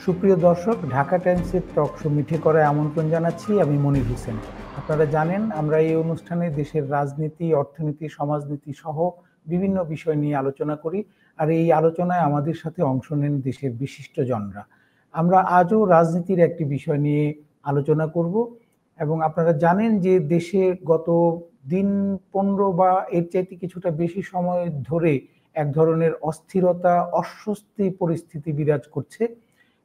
সুপ্রিয় দর্শক, ঢাকা টাইমসের টক শো মিঠে করায় আমন্ত্রণ জানাচ্ছি। আমি মনির হোসেন। আপনারা জানেন আমরা এই অনুষ্ঠানে দেশের রাজনীতি, অর্থনীতি, সমাজনীতি সহ বিভিন্ন বিষয় নিয়ে আলোচনা করি। আর এই আলোচনায় আমাদের সাথে অংশ নেন দেশের বিশিষ্টজনরা। আমরা আজও রাজনীতির একটি বিষয় নিয়ে আলোচনা করব। এবং আপনারা জানেন যে দেশে গত দিন 15 বা এর চাইতে কিছুটা বেশি সময় ধরে এক ধরনের অস্থিরতা, অস্বস্তি পরিস্থিতি বিরাজ করছে।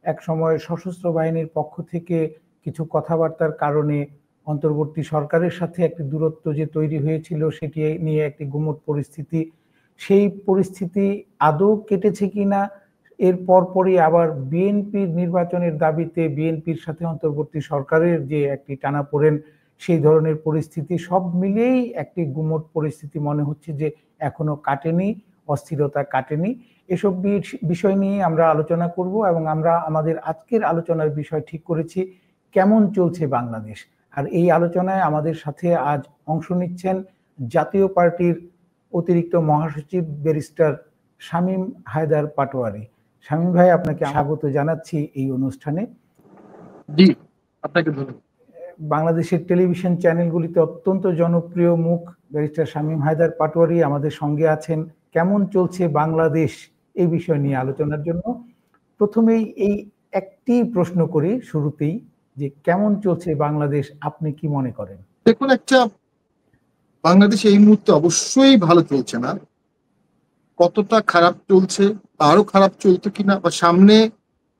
এক সময় সশস্ত্র বাহিনীর পক্ষ থেকে কিছু কথাবার্তার কারণে অন্তর্বর্তী সরকারের সাথে একটি দূরত্ব যে তৈরি হয়েছিল, সেটি নিয়ে একটি গুমট পরিস্থিতি। সেই পরিস্থিতি আদৌ কেটেছে কিনা, এর পরপরই আবার বিএনপির নির্বাচনের দাবিতে বিএনপির সাথে অন্তর্বর্তী সরকারের যে একটি টানাপোড়েন, সেই ধরনের পরিস্থিতি সব মিলেই একটি গুমট পরিস্থিতি মনে হচ্ছে যে এখনো কাটেনি, অস্থিরতা কাটেনি। এসব বিষয় নিয়ে আমরা আলোচনা করব এবং আমরা আমাদের আজকের আলোচনার বিষয় ঠিক করেছি কেমন চলছে বাংলাদেশ। আর এই আলোচনায় আমাদের সাথে আজ অংশ নিচ্ছেন জাতীয় পার্টির অতিরিক্ত মহাসচিব ব্যারিস্টার শামীম হায়দার পাটোয়ারী। শামীম ভাই, আপনাকে স্বাগত জানাচ্ছি এই অনুষ্ঠানে। জি, আপনাকে ধন্যবাদ। বাংলাদেশের টেলিভিশন চ্যানেলগুলিতে অত্যন্ত জনপ্রিয় মুখ ব্যারিস্টার শামীম হায়দার পাটোয়ারী আমাদের সঙ্গে আছেন কেমন চলছে বাংলাদেশ এই বিষয় নিয়ে আলোচনার জন্য। প্রথমেই এই একটি প্রশ্ন করি শুরুতেই, যে কেমন চলছে বাংলাদেশ, আপনি কি মনে করেন? দেখুন, বাংলাদেশ এই মুহূর্তে অবশ্যই ভালো চলছে না। কতটা খারাপ চলছে, আরো খারাপ চলতো কিনা, বা সামনে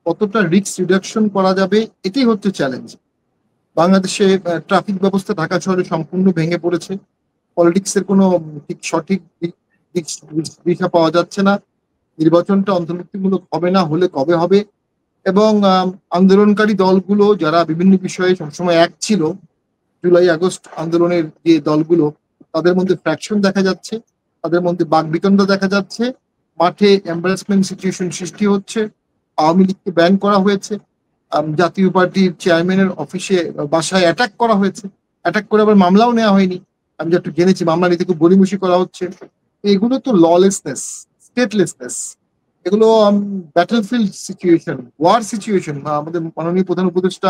কতটা রিস্ক রিডাকশন করা যাবে, এটাই হচ্ছে চ্যালেঞ্জ। বাংলাদেশে ট্রাফিক ব্যবস্থা ঢাকা শহরে সম্পূর্ণ ভেঙে পড়েছে। পলিটিক্সের কোনো সঠিক দিশা পাওয়া যাচ্ছে না। নির্বাচনটা অন্তর্ভুক্তিমূলক হবে না, হলে কবে হবে? এবং আন্দোলনকারী দলগুলো যারা বিভিন্ন বিষয়ে সবসময় এক ছিল, জুলাই আগস্ট আন্দোলনের যে দলগুলো, তাদের মধ্যে ফ্র্যাকশন দেখা যাচ্ছে, তাদের মধ্যে বাকবিতণ্ডা দেখা যাচ্ছে, মাঠে এম্বারাসমেন্ট সিচুয়েশন সৃষ্টি হচ্ছে। আওয়ামী লীগকে ব্যান করা হয়েছে, জাতীয় পার্টির চেয়ারম্যানের অফিসে বাসায় অ্যাটাক করা হয়েছে, অ্যাটাক করে আবার মামলাও নেওয়া হয়নি। আমি যা একটু জেনেছি মামলা নিতে খুব গড়িমসি করা হচ্ছে। এগুলো তো ললেসনেস, স্টেটলেসনেস, এগুলো ব্যাটলফিল্ড সিচুয়েশন, ওয়ার সিচুয়েশন। আমাদের মাননীয় প্রধান উপদেষ্টা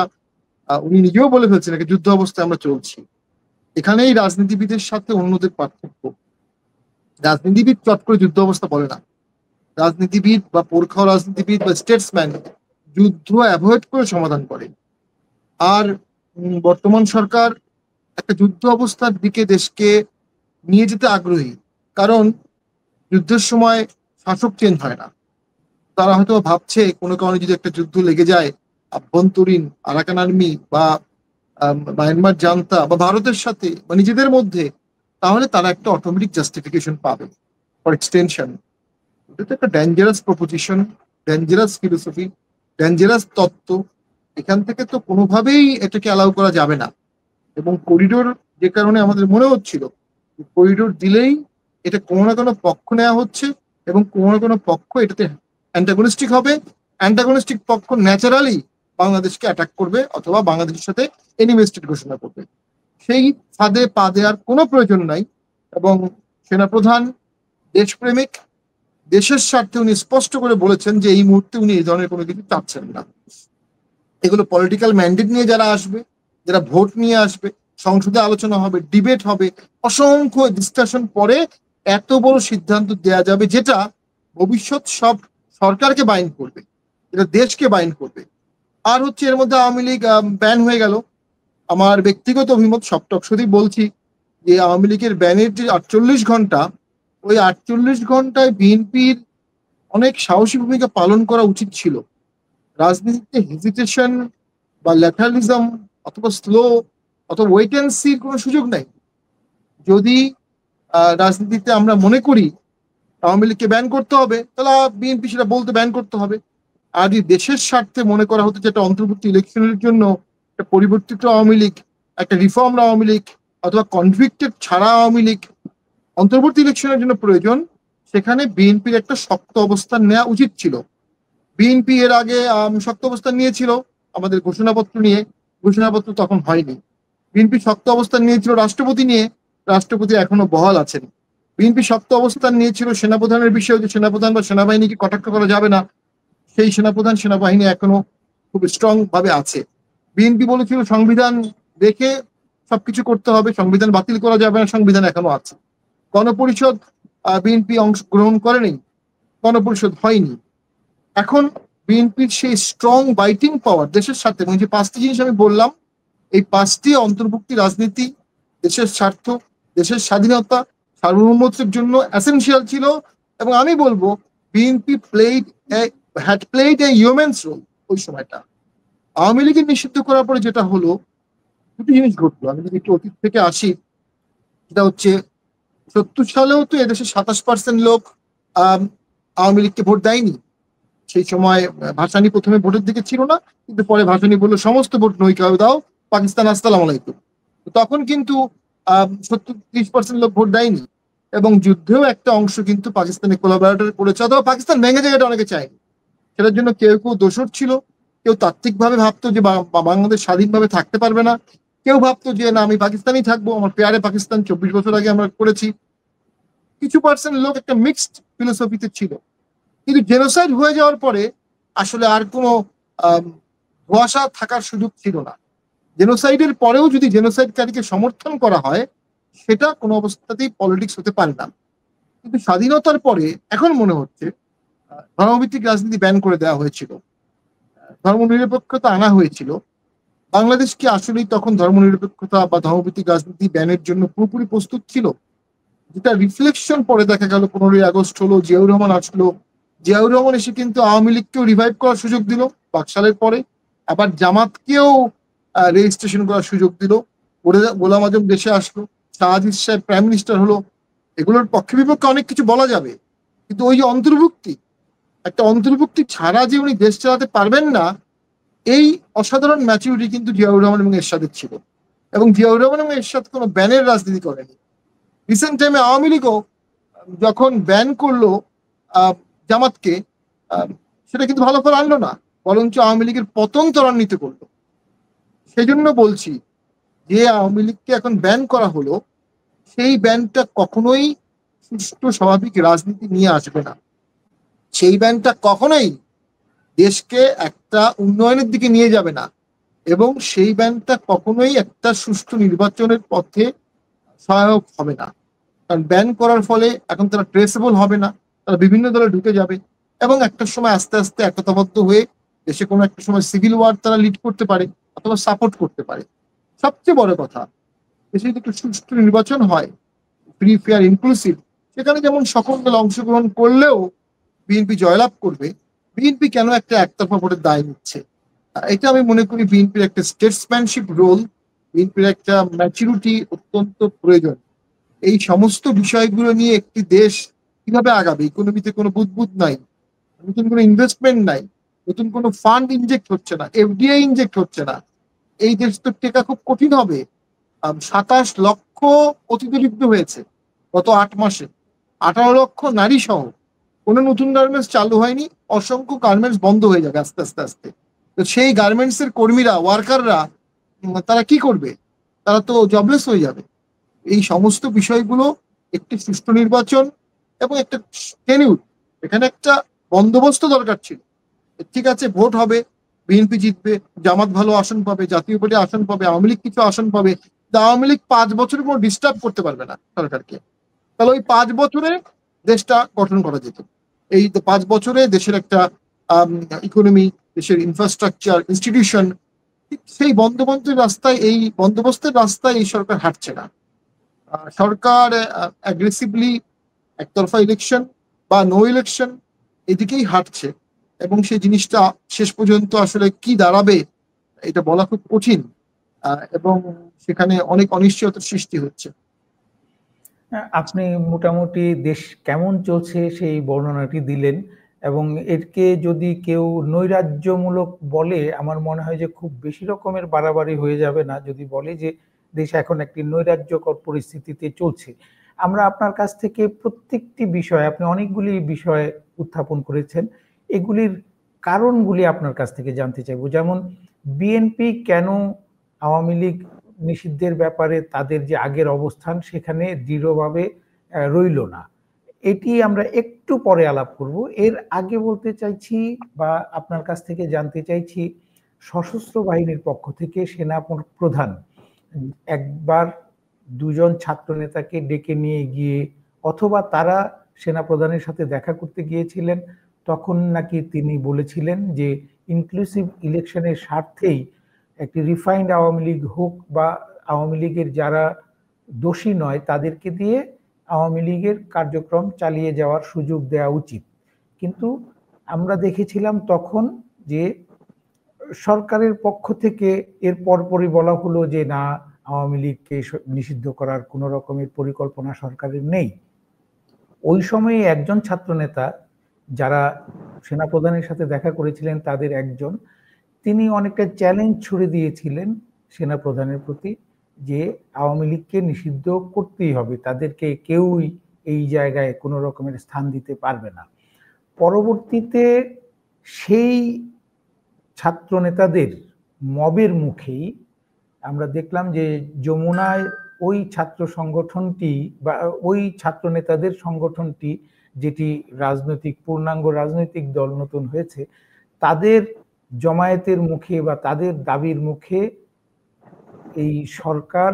উনি নিজেও বলে ফেলছেন একটা যুদ্ধ অবস্থায় আমরা চলছি। এখানেই রাজনীতিবিদের সাথে অন্যদের পার্থক্য। রাজনীতিবিদ চট করে যুদ্ধ অবস্থা বলে না। রাজনীতিবিদ বা পোরখাও রাজনীতিবিদ বা স্টেটসম্যান যুদ্ধ অ্যাভয়েড করে সমাধান করে। আর বর্তমান সরকার একটা যুদ্ধ অবস্থার দিকে দেশকে নিয়ে যেতে আগ্রহী, কারণ যুদ্ধের সময় শাসক চেঞ্জ হয় না। তারা হয়তো ভাবছে কোনো কারণে যদি একটা যুদ্ধ লেগে যায়, আভ্যন্তরীণ আরাকান আর্মি বা মায়ানমার জান্তা বা ভারতের সাথে বা নিজেদের মধ্যে, তাহলে তারা একটা অটোমেটিক জাস্টিফিকেশন পাবে ফর এক্সটেনশন। এটা তো একটা dangerous proposition, dangerous philosophy, dangerous তত্ত্ব। এখান থেকে তো কোনোভাবেই এটাকে অ্যালাউ করা যাবে না। এবং করিডোর, যে কারণে আমাদের মনে হচ্ছিল করিডোর দিলেই এটা কোনো না কোনো পক্ষ নেওয়া হচ্ছে এবং কোনো না কোনো পক্ষ এটাতে অ্যান্টাগনিস্টিক হবে। অ্যান্টাগনিস্টিক পক্ষ ন্যাচারালি বাংলাদেশকে অ্যাটাক করবে অথবা বাংলাদেশের সাথে এনিমি স্টেট ঘোষণা করবে। সেই ফাঁদে পা দেওয়ার কোনো প্রয়োজন নাই। এবং সেনাপ্রধান দেশপ্রেমিক, দেশের স্বার্থে উনি স্পষ্ট করে বলেছেন যে এই মুহূর্তে উনি এই ধরনের কোনো কিছু চাচ্ছেন না। এগুলো পলিটিক্যাল ম্যান্ডেট নিয়ে যারা আসবে, যারা ভোট নিয়ে আসবে, সংসদে আলোচনা হবে, ডিবেট হবে, অসংখ্য ডিসকাশন পরে এত বড় সিদ্ধান্ত দেয়া যাবে যেটা ভবিষ্যৎ সব সরকারকে বাইন্ড করবে, এটা দেশকে বাইন্ড করবে। আর হচ্ছে এর মধ্যে আওয়ামী লীগ ব্যান হয়ে গেল। আমার ব্যক্তিগত অভিমত, সব টকশোতেই বলছি যে আওয়ামী লীগের ব্যানের যে 48 ঘন্টা, ওই 48 ঘন্টায় বিএনপির অনেক সাহসী ভূমিকা পালন করা উচিত ছিল। রাজনীতিতে হেজিটেশন বা ল্যাটারালিজম অথবা স্লো অথবা ওয়েট অ্যান্ড সির কোনো সুযোগ নাই। যদি রাজনীতিতে আমরা মনে করি আওয়ামী লীগকে ব্যান করতে হবে, তাহলে বিএনপি সেটা বলতে ব্যান করতে হবে। আর যদি দেশের স্বার্থে মনে করা হতো যেটা অন্তর্বর্তী ইলেকশনের জন্য একটা পরিবর্তিত আওয়ামী লীগ, একটা রিফর্ম আওয়ামী লীগ অথবা কনভিক্টেড ছাড়া আওয়ামী লীগ অন্তর্বর্তী ইলেকশনের জন্য প্রয়োজন, সেখানে বিএনপির একটা শক্ত অবস্থান নেওয়া উচিত ছিল। বিএনপি এর আগে শক্ত অবস্থান নিয়েছিল আমাদের ঘোষণাপত্র নিয়ে, ঘোষণাপত্র তখন হয়নি। বিএনপি শক্ত অবস্থান নিয়েছিল রাষ্ট্রপতি নিয়ে, রাষ্ট্রপতি এখনো বহাল আছেন। বিএনপি শক্ত অবস্থান নিয়েছিল সেনাপ্রধানের বিষয়ে, যে সেনাপ্রধান বা সেনাবাহিনীকে কটাক্ষ করা যাবে না, সেই সেনাপ্রধান সেনাবাহিনী এখনো খুব স্ট্রং ভাবে আছে। বিএনপি বলেছিল সংবিধান দেখে সবকিছু করতে হবে, সংবিধান বাতিল করা যাবে না, সংবিধান এখনো আছে। গণপরিষদ বিএনপি অংশগ্রহণ করেনি, গণপরিষদ হয়নি। এখন বিএনপির সেই স্ট্রং বাইটিং পাওয়ার দেশের সাথে, এবং যে পাঁচটি জিনিস আমি বললাম, এই পাঁচটি অন্তর্ভুক্তি রাজনীতি দেশের স্বার্থ, দেশের স্বাধীনতা, সার্বভৌমত্বের জন্য এসেনশিয়াল ছিল। এবং আমি বলবো BNP had played a humans role ওই সময়টা। আওয়ামী লীগের নিষিদ্ধ করার পরে যেটা হলো, দুটি জিনিস ঘটলো। আমি যদি একটু অতীত থেকে আসি, সেটা হচ্ছে 70 সালেও তো এদেশে 27% লোক আওয়ামী লীগকে ভোট দেয়নি। সেই সময় ভাসানী প্রথমে ভোটের দিকে ছিল না, কিন্তু পরে ভাসানী বললো সমস্ত ভোট নৈকাও দাও, পাকিস্তান আসসালাম আলাইকুম। তখন কিন্তু 30% লোক ভোট দেয়নি, এবং যুদ্ধেও একটা অংশ কিন্তু পাকিস্তানের কোলাবরেটর করেছে, অথবা পাকিস্তান ভেঙে জায়গাটা অনেকে চায়নি। সেটার জন্য কেউ কেউ দোষর ছিল, কেউ তাত্ত্বিকভাবে ভাবতো যে বাংলাদেশ স্বাধীনভাবে থাকতে পারবে না, কেউ ভাবতো যে না আমি পাকিস্তানই থাকবো, আমার পেয়ারে পাকিস্তান 24 বছর আগে আমরা করেছি। কিছু পার্সেন্ট লোক একটা মিক্সড ফিলোসফিতে ছিল। কিন্তু জেনোসাইড হয়ে যাওয়ার পরে আসলে আর কোনো ধোঁয়াশা থাকার সুযোগ ছিল না। জেনোসাইডের পরেও যদি জেনোসাইডকারীকে সমর্থন করা হয়, সেটা কোনো অবস্থাতেই পলিটিক্স হতে পারে না। কিন্তু স্বাধীনতার পরে এখন মনে হচ্ছে ধর্মভিত্তিক রাজনীতি ব্যান করে দেওয়া হয়েছিল, ধর্মনিরপেক্ষতা আনা হয়েছিল। বাংলাদেশ কি আসলেই তখন ধর্মনিরপেক্ষতা বা ধর্মভিত্তিক রাজনীতি ব্যানের জন্য পুরোপুরি প্রস্তুত ছিল? যেটা রিফ্লেকশন পরে দেখা গেল, 15ই আগস্ট হলো, জিয়াউর রহমান আসলো, জিয়াউর রহমান এসে কিন্তু আওয়ামী লীগকেও রিভাইভ করার সুযোগ দিল বাকশালের পরে, আবার জামাতকেও রেজিস্ট্রেশন করার সুযোগ দিল, গোলাম আজম দেশে আসলো, শাহাজিদ সাহেব প্রাইম মিনিস্টার হলো। এগুলোর পক্ষে বিপক্ষে অনেক কিছু বলা যাবে, কিন্তু ওই যে অন্তর্ভুক্তি, একটা অন্তর্ভুক্তি ছাড়া যে উনি দেশ চালাতে পারবেন না, এই অসাধারণ ম্যাচুরিটি কিন্তু জিয়াউর রহমান এবং এরশাদের ছিল। এবং জিয়াউর রহমান এবং এরশাদ কোনো ব্যানের রাজনীতি করেনি। রিসেন্ট টাইমে আওয়ামী লীগও যখন ব্যান করলো জামাতকে, সেটা কিন্তু ভালো ফল আনলো না, বরঞ্চ আওয়ামী লীগের পতন ত্বরান্বিত করলো। সেই জন্য বলছি যে আওয়ামী লীগকে এখন ব্যান করা হলো, সেই ব্যানটা কখনোই সুষ্ঠু স্বাভাবিক রাজনীতি নিয়ে আসবে না। সেই ব্যানটা কখনোই দেশকে একটা উন্নয়নের দিকে নিয়ে যাবে না, এবং সেই ব্যানটা কখনোই একটা সুষ্ঠু নির্বাচনের পথে সহায়ক হবে না। কারণ ব্যান করার ফলে এখন তারা ট্রেসেবল হবে না, তারা বিভিন্ন দলে ঢুকে যাবে, এবং একটা সময় আস্তে আস্তে একতাবদ্ধ হয়ে দেশে কোনো একটা সময় সিভিল ওয়ার তারা লিড করতে পারে অথবা সাপোর্ট করতে পারে। সবচেয়ে বড় কথা, দেশে যদি একটু সুষ্ঠু নির্বাচন হয়, ফ্রি ফেয়ার ইনক্লুসিভ, সেখানে যেমন সকল দল অংশগ্রহণ করলেও বিএনপি জয়লাভ করবে, বিএনপি কেন একটা একতরফা ভোটের দায় নিচ্ছে? এটা আমি মনে করি বিএনপির একটা স্টেটসম্যানশিপ রোল, বিএনপির একটা ম্যাচুরিটি অত্যন্ত প্রয়োজন। এই সমস্ত বিষয়গুলো নিয়ে একটি দেশ কিভাবে আগাবে? ইকোনমিতে কোনো বুদবুদ নাই, নতুন কোনো ইনভেস্টমেন্ট নাই, নতুন কোনো ফান্ড ইনজেক্ট হচ্ছে না, এফডিআই ইনজেক্ট হচ্ছে না। এই দেশ তো টেকা খুব কঠিন হবে। 27 লক্ষ অতিদরিদ্র হয়েছে গত 8 মাসে, 18 লক্ষ নারী সহ। কোনো নতুন গার্মেন্টস চালু হয়নি, অসংখ্য গার্মেন্টস বন্ধ হয়ে যাবে আস্তে আস্তে আস্তে। তো সেই গার্মেন্টস এর কর্মীরা, ওয়ার্কাররা, তারা কি করবে? তারা তো জবলেস হয়ে যাবে। এই সমস্ত বিষয়গুলো, একটি সুষ্ঠু নির্বাচন এবং একটা টেনিউর, এখানে একটা বন্দোবস্ত দরকার ছিল। ঠিক আছে, ভোট হবে, বিএনপি জিতবে, জামাত ভালো আসন পাবে, জাতীয় পার্টি আসন পাবে, আওয়ামী লীগ কিছু আসন পাবে, আওয়ামী লীগ 5 বছরের কোনো ডিস্টার্ব করতে পারবে না সরকারকে। তাহলে ওই 5 বছরে দেশটা গঠন করা যেত। এই 5 বছরে দেশের একটা ইকোনমি, দেশের ইনফ্রাস্ট্রাকচার, ইনস্টিটিউশন, সেই বন্দোবস্তের রাস্তায় এই সরকার হাঁটছে না। সরকার অ্যাগ্রেসিভলি একতরফা ইলেকশন বা নো ইলেকশন এদিকেই হাঁটছে, এবং সেই জিনিসটা শেষ পর্যন্ত আসলে কি দাঁড়াবে এটা বলা খুব কঠিন, এবং সেখানে অনেক অনিশ্চয়তার সৃষ্টি হচ্ছে। আপনি মোটামুটি দেশ কেমন চলছে সেই বর্ণনাটি দিলেন, এবং এরকে যদি কেউ নৈরাজ্যমূলক বলে, আমার মনে হয় যে খুব বেশি রকমের বাড়াবাড়ি হয়ে যাবে না যদি বলে যে দেশ এখন একটি নৈরাজ্যকর পরিস্থিতিতে চলছে। আমরা আপনার কাছ থেকে প্রত্যেকটি বিষয়, আপনি অনেকগুলি বিষয় উত্থাপন করেছেন, এগুলির কারণগুলি আপনার কাছ থেকে জানতে চাইবো। যেমন বিএনপি কেন আওয়ামী লীগ নিষিদ্ধের ব্যাপারে তাদের যে আগের অবস্থান সেখানে দৃঢ়ভাবে রইল না, এটি আমরা একটু পরে আলাপ করব। এর আগে বলতে চাইছি বা আপনার কাছ থেকে জানতে চাইছি সশস্ত্র বাহিনীর পক্ষ থেকে সেনা প্রধান একবার দুজন ছাত্র নেতাকে ডেকে নিয়ে গিয়ে, অথবা তারা সেনা প্রধানের সাথে দেখা করতে গিয়েছিলেন, তখন নাকি তিনি বলেছিলেন যে ইনক্লুসিভ ইলেকশনের স্বার্থেই একটি রিফাইন্ড আওয়ামী লীগ হোক, বা আওয়ামী লীগের যারা দোষী নয় তাদেরকে দিয়ে আওয়ামী লীগের কার্যক্রম চালিয়ে যাওয়ার সুযোগ দেওয়া উচিত। কিন্তু আমরা দেখেছিলাম তখন যে সরকারের পক্ষ থেকে এর পরপরই বলা হলো যে না, আওয়ামী লীগকে নিষিদ্ধ করার কোনো রকমের পরিকল্পনা সরকারের নেই। ওই সময়ে একজন ছাত্রনেতা, যারা সেনাপ্রধানের সাথে দেখা করেছিলেন তাদের একজন, তিনি অনেকটা চ্যালেঞ্জ ছুড়ে দিয়েছিলেন সেনাপ্রধানের প্রতি যে আওয়ামী লীগকে নিষিদ্ধ করতেই হবে, তাদেরকে কেউই এই জায়গায় কোনো রকমের স্থান দিতে পারবে না। পরবর্তীতে সেই ছাত্র নেতাদের মবের মুখেই আমরা দেখলাম যে যমুনায় ওই ছাত্র সংগঠনটি বা ওই ছাত্র নেতাদের সংগঠনটি, যেটি পূর্ণাঙ্গ রাজনৈতিক দল নতুন হয়েছে, তাদের জমায়েতের মুখে বা তাদের দাবির মুখে এই সরকার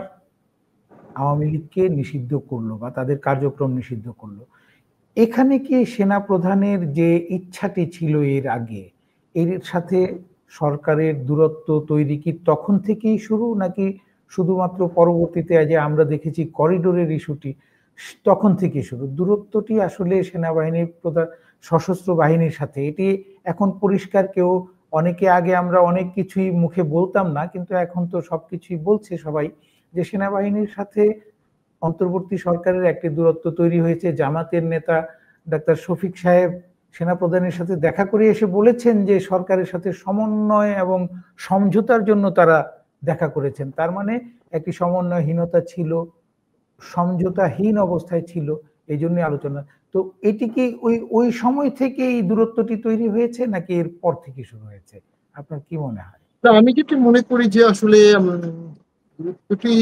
আওয়ামী লীগকে নিষিদ্ধ করলো বা তাদের কার্যক্রম নিষিদ্ধ করলো। এখানে কি সেনা প্রধানের যে ইচ্ছাটি ছিল এর আগে, এর সাথে সরকারের দূরত্ব তৈরি কি তখন থেকেই শুরু, নাকি শুধুমাত্র পরবর্তীতে যে আমরা দেখেছি করিডোরের ইস্যুটি তখন থেকে শুরু? দূরত্বটি আসলে সেনাবাহিনীর প্রধান সশস্ত্র বাহিনীর সাথে, এটি এখন পরিষ্কার। অনেকে আগে আমরা অনেক কিছুই মুখে বলতাম না, কিন্তু এখন তো সবকিছুই বলছে সবাই, যে সেনাবাহিনীর সাথে অন্তর্বর্তী সরকারের একটি দূরত্ব তৈরি হয়েছে। জামাতের নেতা ডাক্তার শফিক সাহেব সেনাপ্রধানের সাথে দেখা করে এসে বলেছেন যে সরকারের সাথে সমন্বয় এবং সমঝোতার জন্য তারা দেখা করেছেন। তার মানে একটি সমন্বয়হীনতা ছিল, সমঝোতাহীন অবস্থায় ছিল, এই জন্য আলোচনা। তো এটি কি ওই ওই সময় থেকে এই দূরত্বটি তৈরি হয়েছে, নাকি এর পর থেকে শুরু হয়েছে? আপনার কি মনে হয়? আমি যেটা মনে করি যে আসলে দূরত্বটি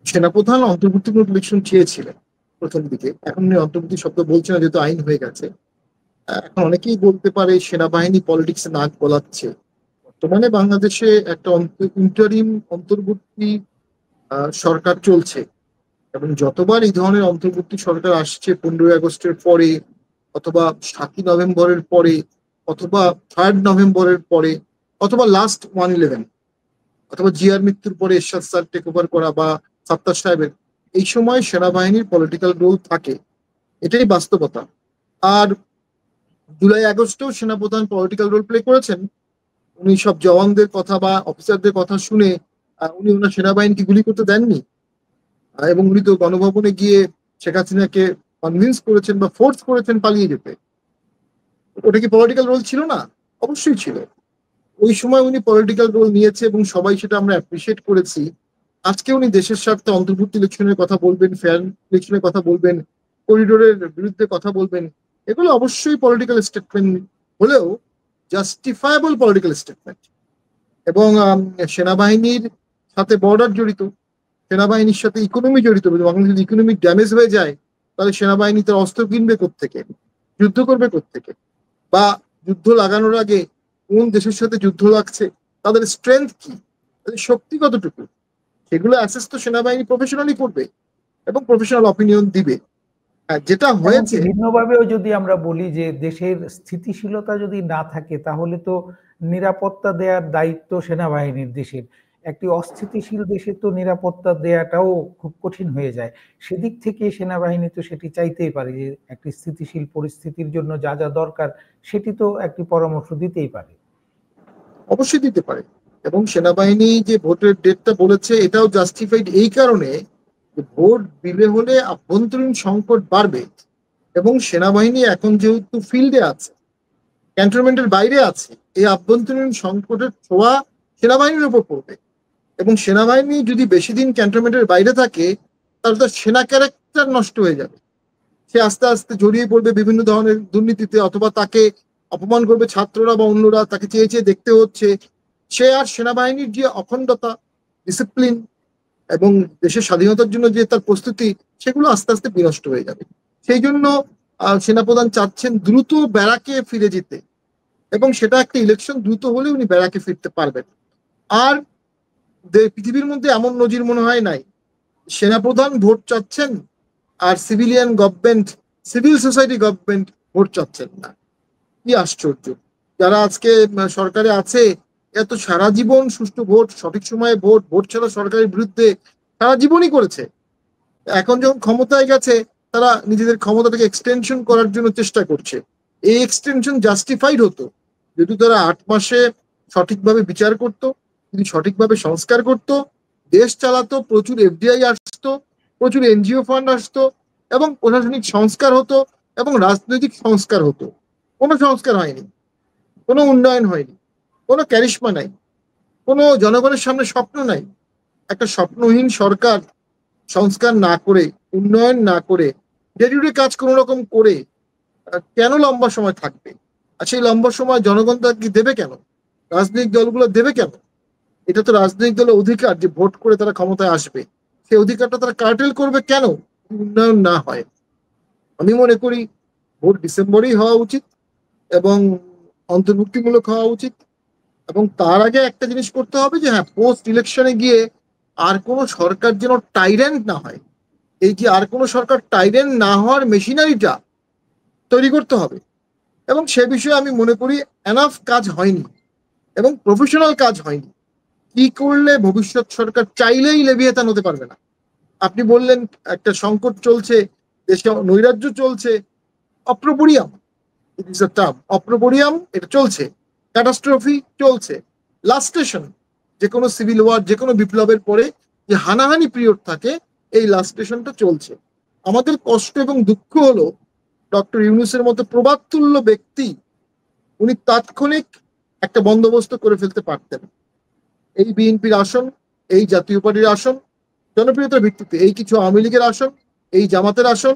সেনাপ্রধান অন্তর্বর্তীকালীন ইলেকশন চেয়েছিলেন প্রথম দিকে। এখন অন্তর্বর্তী শব্দ বলছে না, যেহেতু আইন হয়ে গেছে। এখন অনেকেই বলতে পারে সেনাবাহিনী পলিটিক্সে নাক গলাচ্ছে। বর্তমানে বাংলাদেশে একটা ইন্টারিম অন্তর্বর্তী সরকার চলছে, এবং যতবার এই ধরনের অন্তর্বর্তী সরকার আসছে 15ই আগস্টের পরে, অথবা 7ই নভেম্বরের পরে, অথবা 3rd নভেম্বরের পরে, অথবা লাস্ট 1/11, অথবা জিয়ার মৃত্যুর পরে এরশাদ স্যার টেক ওভার করা, বা সাত্তার সাহেবের, এই সময় সেনাবাহিনীর পলিটিক্যাল রোল থাকে, এটাই বাস্তবতা। আর জুলাই আগস্টেও সেনাপ্রধান পলিটিক্যাল রোল প্লে করেছেন। উনি সব জওয়ানদের কথা বা অফিসারদের কথা শুনে উনি ওনার সেনাবাহিনীকে গুলি করতে দেননি, এবং উনি তো গণভবনে গিয়ে শেখ হাসিনাকে কনভিন্স করেছেন বা ফোর্স করেছেন পালিয়ে যেতে। ওটা কি পলিটিক্যাল রোল ছিল না? অবশ্যই ছিল। ওই সময় উনি পলিটিক্যাল রোল নিয়েছে এবং সবাই সেটা আমরা অ্যাপ্রিসিয়েট করেছি। আজকে উনি দেশের স্বার্থে অন্তর্বর্তী ইলেকশনের কথা বলবেন, ফেয়ার ইলেকশনের কথা বলবেন, করিডোরের বিরুদ্ধে কথা বলবেন, এগুলো অবশ্যই পলিটিক্যাল স্টেটমেন্ট হলেও জাস্টিফায়েবল পলিটিক্যাল স্টেটমেন্ট। এবং সেনাবাহিনীর সাথে বর্ডার জড়িত, সেনাবাহিনীর সাথে ইকোনমি জড়িত। বাংলাদেশ যদি ইকোনমিক ড্যামেজ হয়ে যায়, তাহলে সেনাবাহিনী তার অস্ত্র কিনবে কোত্থেকে, যুদ্ধ করবে কোত্থেকে, বা যুদ্ধ লাগানোর আগে কোন দেশের সাথে যুদ্ধ লাগছে, তাদের স্ট্রেংথ কি, তাদের শক্তি কতটুকু, সেগুলো অ্যাসেস তো সেনাবাহিনী প্রফেশনালি করবে এবং প্রফেশনাল অপিনিয়ন দিবে। যেটা হয়েছে, ভিন্নভাবেও যদি আমরা বলি যে দেশের স্থিতিশীলতা যদি না থাকে, তাহলে তো নিরাপত্তা দেওয়ার দায়িত্ব সেনাবাহিনীর। দেশের একটি অস্থিতিশীল দেশে তো নিরাপত্তা দেওয়াটাও খুব কঠিন হয়ে যায়। সেদিক থেকে সেনাবাহিনী তো সেটি চাইতেই পারে যে একটি স্থিতিশীল পরিস্থিতির জন্য যা যা দরকার সেটি তো একটি পরামর্শ দিতেই পারে। অবশ্যই দিতে পারে। এবং সেনাবাহিনী যে ভোটের ডেটটা বলেছে, এটাও জাস্টিফাইড এই কারণে যে ভোট দিলে হলে আভ্যন্তরীণ সংকট বাড়বে, এবং সেনাবাহিনী এখন যেহেতু ফিল্ডে আছে, ক্যান্টনমেন্টের বাইরে আছে, এই আভ্যন্তরীণ সংকটের ছোঁয়া সেনাবাহিনীর উপর পড়বে। এবং সেনাবাহিনী যদি বেশি দিন ক্যান্টনমেন্টের বাইরে থাকে, তাহলে তার সেনা ক্যারেক্টার নষ্ট হয়ে যাবে। সে আস্তে আস্তে জড়িয়ে পড়বে বিভিন্ন ধরনের দুর্নীতিতে, অথবা তাকে অপমান করবে ছাত্ররা বা অন্যরা, তাকে চেয়ে চেয়ে দেখতে হচ্ছে। সে আর সেনাবাহিনীর যে অখণ্ডতা, ডিসিপ্লিন এবং দেশের স্বাধীনতার জন্য যে তার প্রস্তুতি, সেগুলো আস্তে আস্তে বিনষ্ট হয়ে যাবে। সেই জন্য সেনাপ্রধান চাচ্ছেন দ্রুত ব্যারাকে ফিরে যেতে, এবং সেটা একটা ইলেকশন দ্রুত হলে উনি ব্যারাকে ফিরতে পারবেন। আর পৃথিবীর মধ্যে এমন নজির মনে হয় নাই, সেনাপ্রধান ভোট চাচ্ছেন আর civilian government, civil society government vote চাচ্ছেন না। কি আশ্চর্য! যারা আজকে সরকারে আছে, এত সারা জীবন সুষ্ঠু ভোট, সঠিক সময়ে ভোট, ভোট ছাড়া সরকারের বিরুদ্ধে সারা জীবনই করেছে। এখন যখন ক্ষমতায় গেছে, তারা নিজেদের ক্ষমতাটাকে এক্সটেনশন করার জন্য চেষ্টা করছে। এই এক্সটেনশন জাস্টিফাইড হতো যদি তারা 8 মাসে সঠিকভাবে বিচার করত, যদি সঠিকভাবে সংস্কার করত, দেশ চালাতো, প্রচুর এফডিআই আসতো, প্রচুর এনজিও ফান্ড আসতো, এবং প্রশাসনিক সংস্কার হতো, এবং রাজনৈতিক সংস্কার হতো। কোনো সংস্কার হয়নি, কোনো উন্নয়ন হয়নি, কোনো ক্যারিশমা নাই, কোনো জনগণের সামনে স্বপ্ন নাই। একটা স্বপ্নহীন সরকার সংস্কার না করে, উন্নয়ন না করে, ডে টু ডে কাজ কোনো রকম করে কেন লম্বা সময় থাকবে? আর সেই লম্বা সময় জনগণ তাকে দেবে কেন? রাজনৈতিক দলগুলো দেবে কেন? এটা তো রাজনৈতিক দলের অধিকার যে ভোট করে তারা ক্ষমতায় আসবে। সেই অধিকারটা তারা কার্টেল করবে কেন? উন্নয়ন না হয়। আমি মনে করি ভোট ডিসেম্বরেই হওয়া উচিত এবং অন্তর্ভুক্তিমূলক হওয়া উচিত। এবং তার আগে একটা জিনিস করতে হবে যে হ্যাঁ, পোস্ট ইলেকশনে গিয়ে আর কোনো সরকার যেন টাইরেন্ট না হয়। এই যে আর কোনো সরকার টাইরেন্ট না হওয়ার মেশিনারিটা তৈরি করতে হবে। এবং সে বিষয়ে আমি মনে করি এনাফ কাজ হয়নি এবং প্রফেশনাল কাজ হয়নি। কি করলে ভবিষ্যৎ সরকার চাইলেই লেভিয়েথান হতে পারবে না? আপনি বললেন একটা সংকট চলছে, দেশে নৈরাজ্য চলছে, অপ্রপরিয়াম, ইট ইজ আ টার্ম, অপ্রপরিয়াম, এটা চলছে, ক্যাটাস্ট্রফি চলছে, লাস্ট স্টেশন। যে কোনো সিভিল ওয়ার, যে কোনো বিপ্লবের পরে যে হানাহানি পিরিয়ড থাকে, এই লাস্ট স্টেশনটা চলছে। আমাদের কষ্ট এবং দুঃখ হলো ডক্টর ইউনূসের মতো প্রবাদতুল্য ব্যক্তি, উনি তাৎক্ষণিক একটা বন্দোবস্ত করে ফেলতে পারতেন। এই বিএনপির আসন, এই জাতীয় পার্টির আসন, জনপ্রিয়তার ভিত্তিতে এই কিছু আওয়ামী লীগের আসন, এই জামাতের আসন,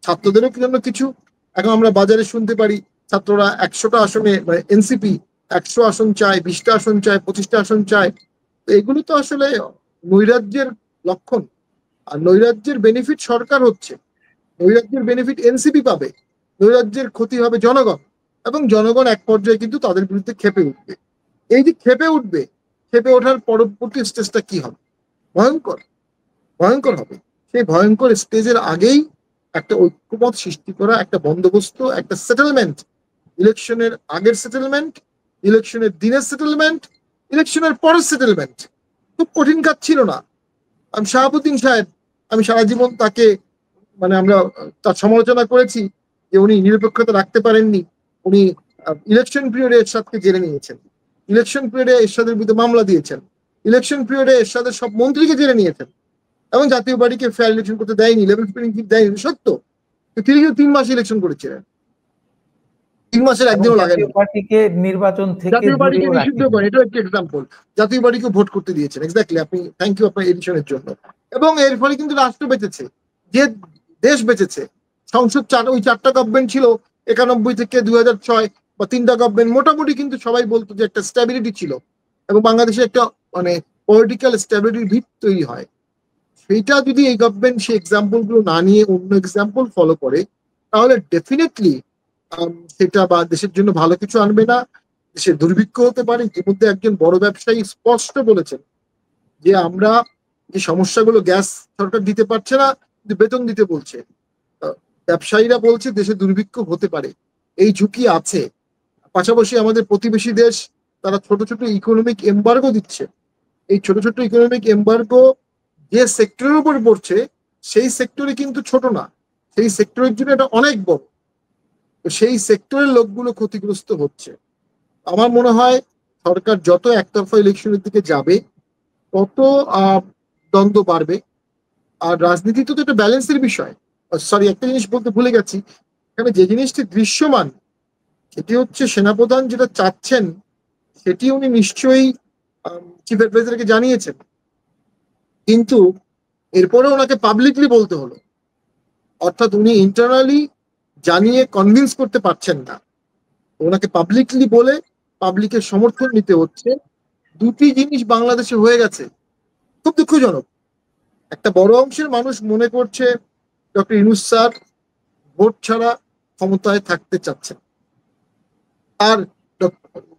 ছাত্রদেরও জন্য কিছু। এখন আমরা বাজারে শুনতে পারি ছাত্ররা 100টা আসনে, মানে এনসিপি 100 আসন চায়, 20টা আসন চায়, 25টা আসন চায়। তো এগুলো তো আসলে নৈরাজ্যের লক্ষণ। আর নৈরাজ্যের বেনিফিট সরকার হচ্ছে, নৈরাজ্যের বেনিফিট এনসিপি পাবে, নৈরাজ্যের ক্ষতি হবে জনগণ, এবং জনগণ এক পর্যায়ে কিন্তু তাদের বিরুদ্ধে ক্ষেপে উঠবে। এই যে ক্ষেপে উঠবে, ক্ষেপে ওঠার পরবর্তী স্টেজটা কি হবে? ভয়ঙ্কর, ভয়ঙ্কর হবে। সেই ভয়ঙ্কর স্টেজের আগেই একটা ঐক্যমত সৃষ্টি করা, একটা বন্দোবস্ত, একটা সেটেলমেন্ট, ইলেকশনের আগের সেটেলমেন্ট, ইলেকশনের দিনের সেটেলমেন্ট, ইলেকশনের পরের সেটেলমেন্ট খুব কঠিন কাজ ছিল না। আমি শাহাবুদ্দিন সাহেব, আমি সারা জীবন তাকে, মানে আমরা তার সমালোচনা করেছি যে উনি নিরপেক্ষতা রাখতে পারেননি। উনি ইলেকশন পিরিয়ডে এরশাদকে জেলে নিয়েছেন, ইলেকশন পিরিয়ডে এরশাদের বিরুদ্ধে মামলা দিয়েছেন, ইলেকশন পিরিয়ডে এরশাদের সব মন্ত্রীকে জেলে নিয়েছেন, এবং জাতীয় পার্টিকে ফেয়ার ইলেকশন করতে দেয়নি, লেভেল প্লেইং ফিল্ড দেয়নি, সত্য। তিনি কিন্তু 3 মাস ইলেকশন করেছিলেন, 3 মাসের এবং একদিনও জাতীয় লাগেনি। পার্টিকে নির্বাচন থেকে জাতীয় পার্টিকে দূরেও নিষিদ্ধ রাখেনি। করেন, এটাও একটি এক্সাম্পল। জাতীয় পার্টিকে ভোট করতে দিয়েছেন, এক্স্যাক্টলি। আপনি থ্যাংক ইউ আপনার এডিশনের জন্য। এবং এর ফলে কিন্তু রাষ্ট্র বেঁচেছে, যে দেশ বেঁচেছে। সংসদ ওই 4টা গভর্নমেন্ট ছিল 91 থেকে 2006, বা 3টা গভর্নমেন্ট, মোটামুটি কিন্তু সবাই বলতো যে একটা স্ট্যাবিলিটি ছিল, এবং বাংলাদেশে একটা মানে পলিটিক্যাল স্ট্যাবিলিটির ভিত তৈরি হয়। সেইটা যদি এই গভর্নমেন্ট সেই এক্সাম্পল গুলো না নিয়ে অন্য এক্সাম্পল ফলো করে, তাহলে ডেফিনেটলি সেটা বা দেশের জন্য ভালো কিছু আনবে না, দেশের দুর্ভিক্ষ হতে পারে। ইতিমধ্যে একজন বড় ব্যবসায়ী স্পষ্ট বলেছেন যে আমরা যে সমস্যাগুলো, গ্যাস সরকার দিতে পারছে না কিন্তু বেতন দিতে বলছে, ব্যবসায়ীরা বলছে দেশে দুর্ভিক্ষ হতে পারে, এই ঝুঁকি আছে। পাশাপাশি আমাদের প্রতিবেশী দেশ, তারা ছোট ছোট ইকোনমিক এম্বার্গো দিচ্ছে। এই ছোট ছোট ইকোনমিক এম্বার্গো যে সেক্টরের উপর পড়ছে, সেই সেক্টরে কিন্তু ছোট না, সেই সেক্টরের জন্য এটা অনেক বড়। তো সেই সেক্টরের লোকগুলো ক্ষতিগ্রস্ত হচ্ছে। আমার মনে হয় সরকার যত একতরফা ইলেকশনের দিকে যাবে, তত দ্বন্দ্ব বাড়বে। আর রাজনীতি তো একটা ব্যালেন্সের বিষয়। সরি, একটা জিনিস বলতে ভুলে গেছি। এখানে যে জিনিসটি দৃশ্যমান, সেটি হচ্ছে সেনাপ্রধান যেটা চাচ্ছেন, সেটি উনি নিশ্চয়ই চিফ অ্যাডভাইজারকে জানিয়েছেন, কিন্তু এরপরে ওনাকে পাবলিকলি বলতে হলো। অর্থাৎ উনি ইন্টারনালি জানিয়ে কনভিন্স করতে পারছেন না, ওনাকে পাবলিকলি বলে পাবলিকের সমর্থন নিতে হচ্ছে। দুটি জিনিস বাংলাদেশে হয়ে গেছে, খুব দুঃখজনক। একটা বড় অংশের মানুষ মনে করছে ডক্টর ইউনূস স্যার ভোট ছাড়া ক্ষমতায় থাকতে চাচ্ছেন, আর